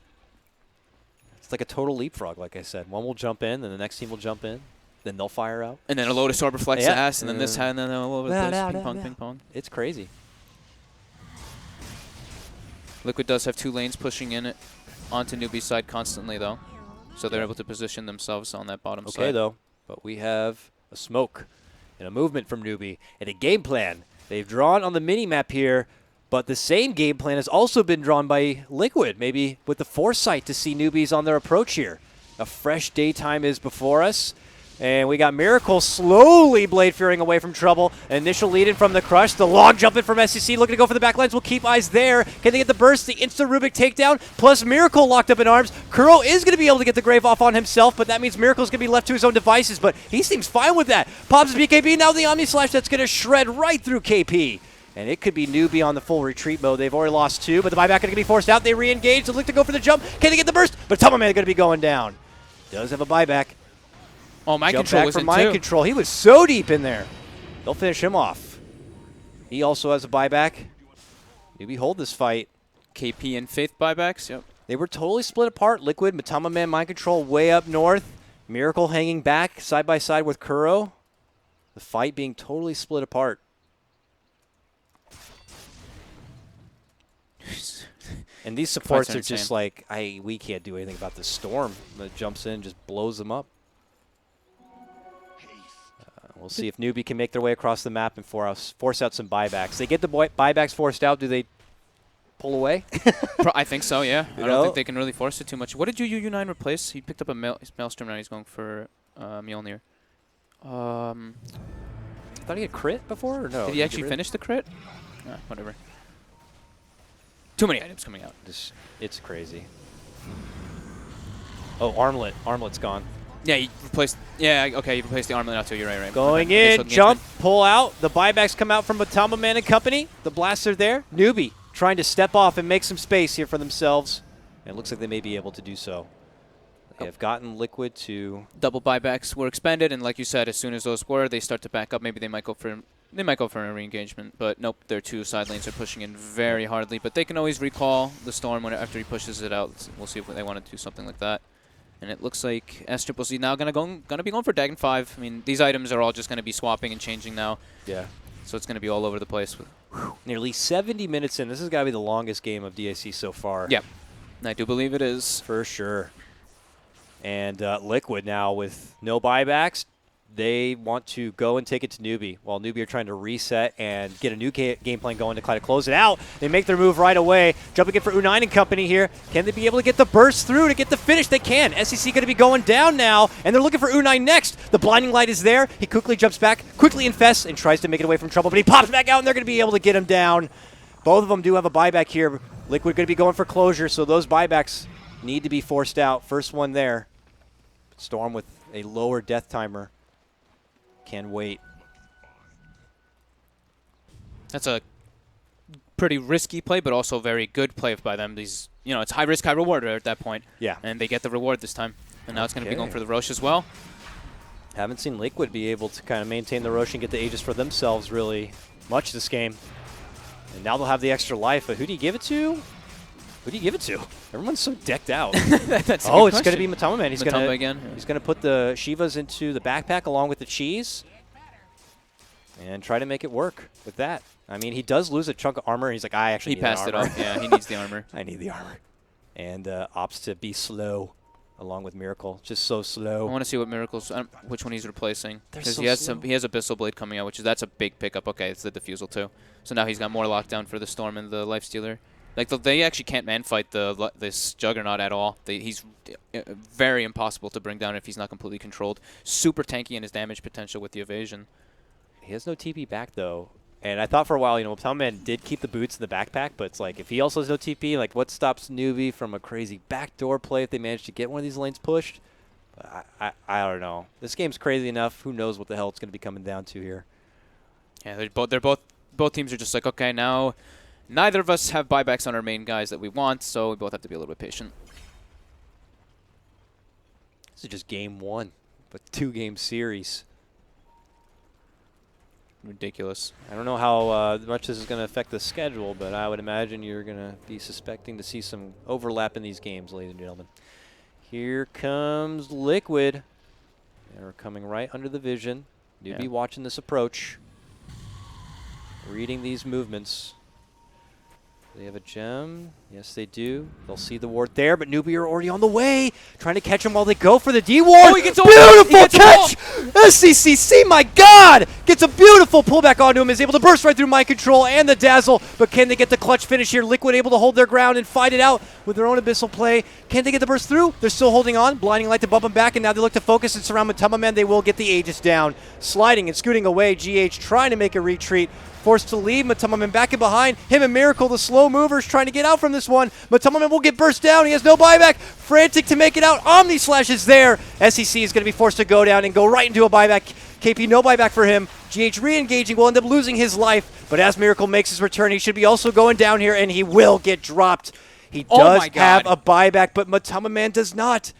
It's like a total leapfrog, like I said. One will jump in, then the next team will jump in, then they'll fire out. And then a Lotus Orb reflects Yeah. the ass, and then this, and then all over the place. Ping pong, ping pong. It's crazy. Liquid does have 2 lanes pushing in it onto Newbee's side constantly, though. So they're able to position themselves on that bottom side. Okay, though. But we have a smoke and a movement from Newbee and a game plan. They've drawn on the mini-map here, but the same game plan has also been drawn by Liquid, maybe with the foresight to see Newbies on their approach here. A fresh daytime is before us. And we got Miracle slowly blade fearing away from trouble. Initial lead in from the crush. The long jump in from SCC looking to go for the backlines. We'll keep eyes there. Can they get the burst? The instant Rubik takedown. Plus Miracle locked up in arms. Kuro is going to be able to get the grave off on himself, but that means Miracle's going to be left to his own devices. But he seems fine with that. Pops BKB. Now the Omni Slash that's going to shred right through KP. And it could be Newbee on the full retreat mode. They've already lost 2, but the buyback going to be forced out. They re-engage. They look to go for the jump. Can they get the burst? But Tomaman going to be going down. Does have a buyback. Oh, Mind Jump Control back was for in Mind too. Control. He was so deep in there. They'll finish him off. He also has a buyback. Newbee hold this fight. KP and Faith buybacks, yep. They were totally split apart. Liquid, Matama Man, Mind Control way up north. Miracle hanging back side by side with Kuro. The fight being totally split apart. And these supports Fights are are just insane. like, we can't do anything about the storm that jumps in, just blows them up. We'll see if Newbee can make their way across the map and force out some buybacks. They get the buybacks forced out. Do they pull away? I think so, yeah. I You don't know? think they can really force it too much. What did UU9 replace? He picked up a Maelstrom, now he's going for Mjolnir. I I thought he had crit before, or no? Did he actually finish the crit? Whatever. Too many items coming out. It's crazy. Oh, armlet. Armlet's gone. Yeah, you replaced. Yeah, okay, you replaced the armlet now too. You're right. Going okay. in, jump, pull out. The buybacks come out from Matama Man and company. The blasts are there. Newbee trying to step off and make some space here for themselves. And it looks like they may be able to do so. They have gotten Liquid to double buybacks were expended, and like you said, as soon as those were, they start to back up. Maybe they might go for a re-engagement, but nope. Their two side lanes are pushing in very hardly, but they can always recall the storm after he pushes it out. We'll see if they want to do something like that. And it looks like SCCC now gonna be going for Dagon 5. I mean, these items are all just gonna be swapping and changing now. Yeah. So it's gonna be all over the place. Nearly 70 minutes in. This has got to be the longest game of DAC so far. Yep. I do believe it is. For sure. And Liquid now with no buybacks, they want to go and take it to Newbee. While Newbee are trying to reset and get a new game plan going to try to close it out. They make their move right away. Jumping in for U9 and company here. Can they be able to get the burst through to get the finish? They can. SCC going to be going down now, and they're looking for U9 next. The blinding light is there. He quickly jumps back, quickly infests, and tries to make it away from trouble, but he pops back out, and they're going to be able to get him down. Both of them do have a buyback here. Liquid going to be going for closure, so those buybacks need to be forced out. First one there. Storm with a lower death timer can wait. That's a pretty risky play, but also very good play by them. These, it's high risk, high reward at that point. Yeah. And they get the reward this time. And now it's going to be going for the Roche as well. Haven't seen Liquid be able to kind of maintain the Roche and get the Aegis for themselves really much this game. And now they'll have the extra life, but who do you give it to? Who do you give it to? Everyone's so decked out. That's it's going to be Matama Man. He's going to put the Shivas into the backpack along with the cheese and try to make it work with that. I mean, he does lose a chunk of armor. He's like, I actually need the armor. He passed it off. Yeah, he needs the armor. I need the armor. And opts to be slow along with Miracle. Just so slow. I want to see what Miracle's, which one he's replacing. Because so he has Abyssal Blade coming out, that's a big pickup. Okay, it's the Diffusal too. So now he's got more lockdown for the Storm and the Lifestealer. Like, they actually can't man-fight this Juggernaut at all. He's very impossible to bring down if he's not completely controlled. Super tanky in his damage potential with the evasion. He has no TP back, though. And I thought for a while, Matama Man did keep the boots in the backpack, but it's like, if he also has no TP, like, what stops Newbee from a crazy backdoor play if they manage to get one of these lanes pushed? I don't know. This game's crazy enough. Who knows what the hell it's going to be coming down to here. Yeah, both teams are just like, okay, now neither of us have buybacks on our main guys that we want, so we both have to be a little bit patient. This is just game one, but 2-game series. Ridiculous. I don't know how much this is going to affect the schedule, but I would imagine you're going to be suspecting to see some overlap in these games, ladies and gentlemen. Here comes Liquid. They're coming right under the vision. Newbee watching this approach. Reading these movements. They have a gem. Yes, they do. They'll see the ward there, but Newbee are already on the way. Trying to catch him while they go for the D ward. Oh, he gets beautiful catch! SCCC, my God! Gets a beautiful pullback onto him. Is able to burst right through mind control and the dazzle, but can they get the clutch finish here? Liquid able to hold their ground and fight it out with their own abyssal play. Can they get the burst through? They're still holding on. Blinding light to bump them back, and now they look to focus and surround Matama Man. They will get the Aegis down. Sliding and scooting away. GH trying to make a retreat. Forced to leave. Matama Man back in behind. Him and Miracle, the slow movers, trying to get out from this one. Matama Man will get burst down. He has no buyback. Frantic to make it out. Omni Slash is there. SCC is going to be forced to go down and go right into a buyback. KP, no buyback for him. GH re-engaging, will end up losing his life. But as Miracle makes his return, he should be also going down here, and he will get dropped. He does have a buyback, but Matama Man does not.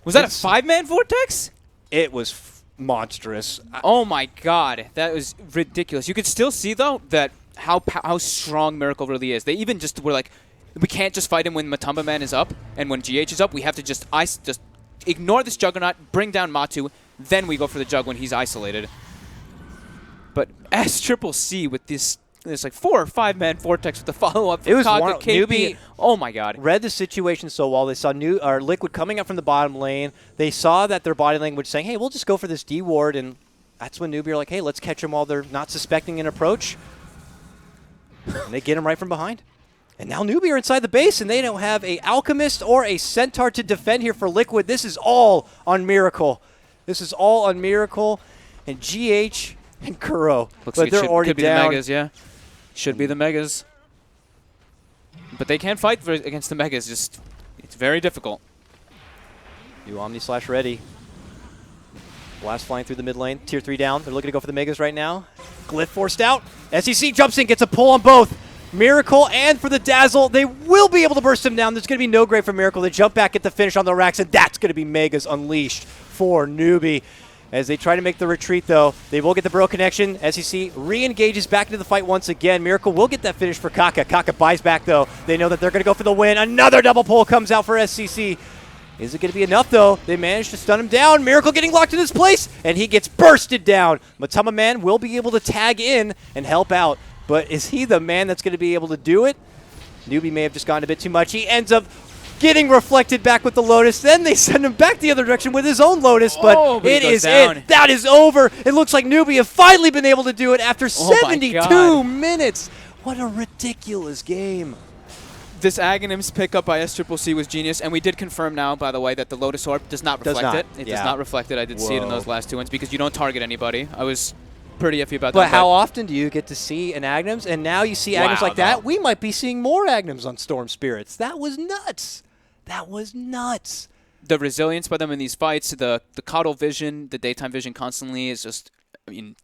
Was that a 5-man Vortex? It was monstrous. Oh my God, that was ridiculous. You could still see though that how strong Miracle really is. They even just were like, we can't just fight him when Matama Man is up, and when GH is up, we have to just ignore this Juggernaut, bring down Matu, then we go for the Jug when he's isolated. But SCCC with this like 4 or 5-man Vortex with the follow-up from Kaga, KP. Newbee, oh my God. Read the situation so well. They saw Liquid coming up from the bottom lane. They saw that their body language saying, hey, we'll just go for this D ward, and that's when Newbee are like, hey, let's catch them while they're not suspecting an approach. And they get him right from behind. And now Newbee are inside the base, and they don't have a Alchemist or a Centaur to defend here for Liquid. This is all on Miracle. This is all on Miracle and GH and Kuro. Looks but like they're already could be down. the Megas, yeah. Should be the Megas. But they can't fight against the Megas. Just it's very difficult. New Omni/Ready. Blast flying through the mid lane. Tier 3 down. They're looking to go for the Megas right now. Glyph forced out. SEC jumps in, gets a pull on both. Miracle and for the Dazzle. They will be able to burst him down. There's going to be no grave for Miracle. They jump back at the finish on the racks, and that's going to be Megas unleashed for Newbee. As they try to make the retreat, though, they will get the Bro connection. SEC re-engages back into the fight once again. Miracle will get that finish for Kaka. Kaka buys back, though. They know that they're going to go for the win. Another double pull comes out for SCC. Is it going to be enough, though? They managed to stun him down. Miracle getting locked in his place, and he gets bursted down. Matama Man will be able to tag in and help out, but is he the man that's going to be able to do it? Newbee may have just gone a bit too much. He ends up getting reflected back with the Lotus. Then they send him back the other direction with his own Lotus, but it is down. it. That is over. It looks like Newbee have finally been able to do it after Oh 72 minutes. What a ridiculous game. This Aghanims pickup by SCCC was genius, and we did confirm now, by the way, that the Lotus Orb does not reflect it. It does not reflect it. I did see it in those last two ones because you don't target anybody. I was pretty iffy about that. But how often do you get to see an Aghanims? And now you see Aghanims like that. We might be seeing more Aghanims on Storm Spirits. That was nuts. That was nuts. The resilience by them in these fights, the caudal vision, the daytime vision constantly is just, I mean,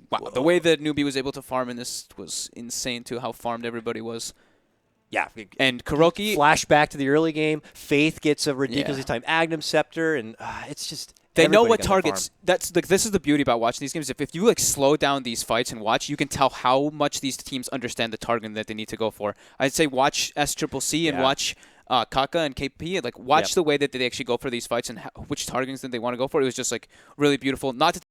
wow. Whoa. The way that Newbee was able to farm in this was insane too, how farmed everybody was. Yeah. And Kuroki, Flashback to the early game. Faith gets a ridiculously timed Aghanim Scepter, and it's just they know what got to targets. That's like this is the beauty about watching these games. If you like slow down these fights and watch, you can tell how much these teams understand the target that they need to go for. I'd say watch SCCC and watch Kaka and KP. Like watch the way that they actually go for these fights and which targets that they want to go for. It was just like really beautiful. Not to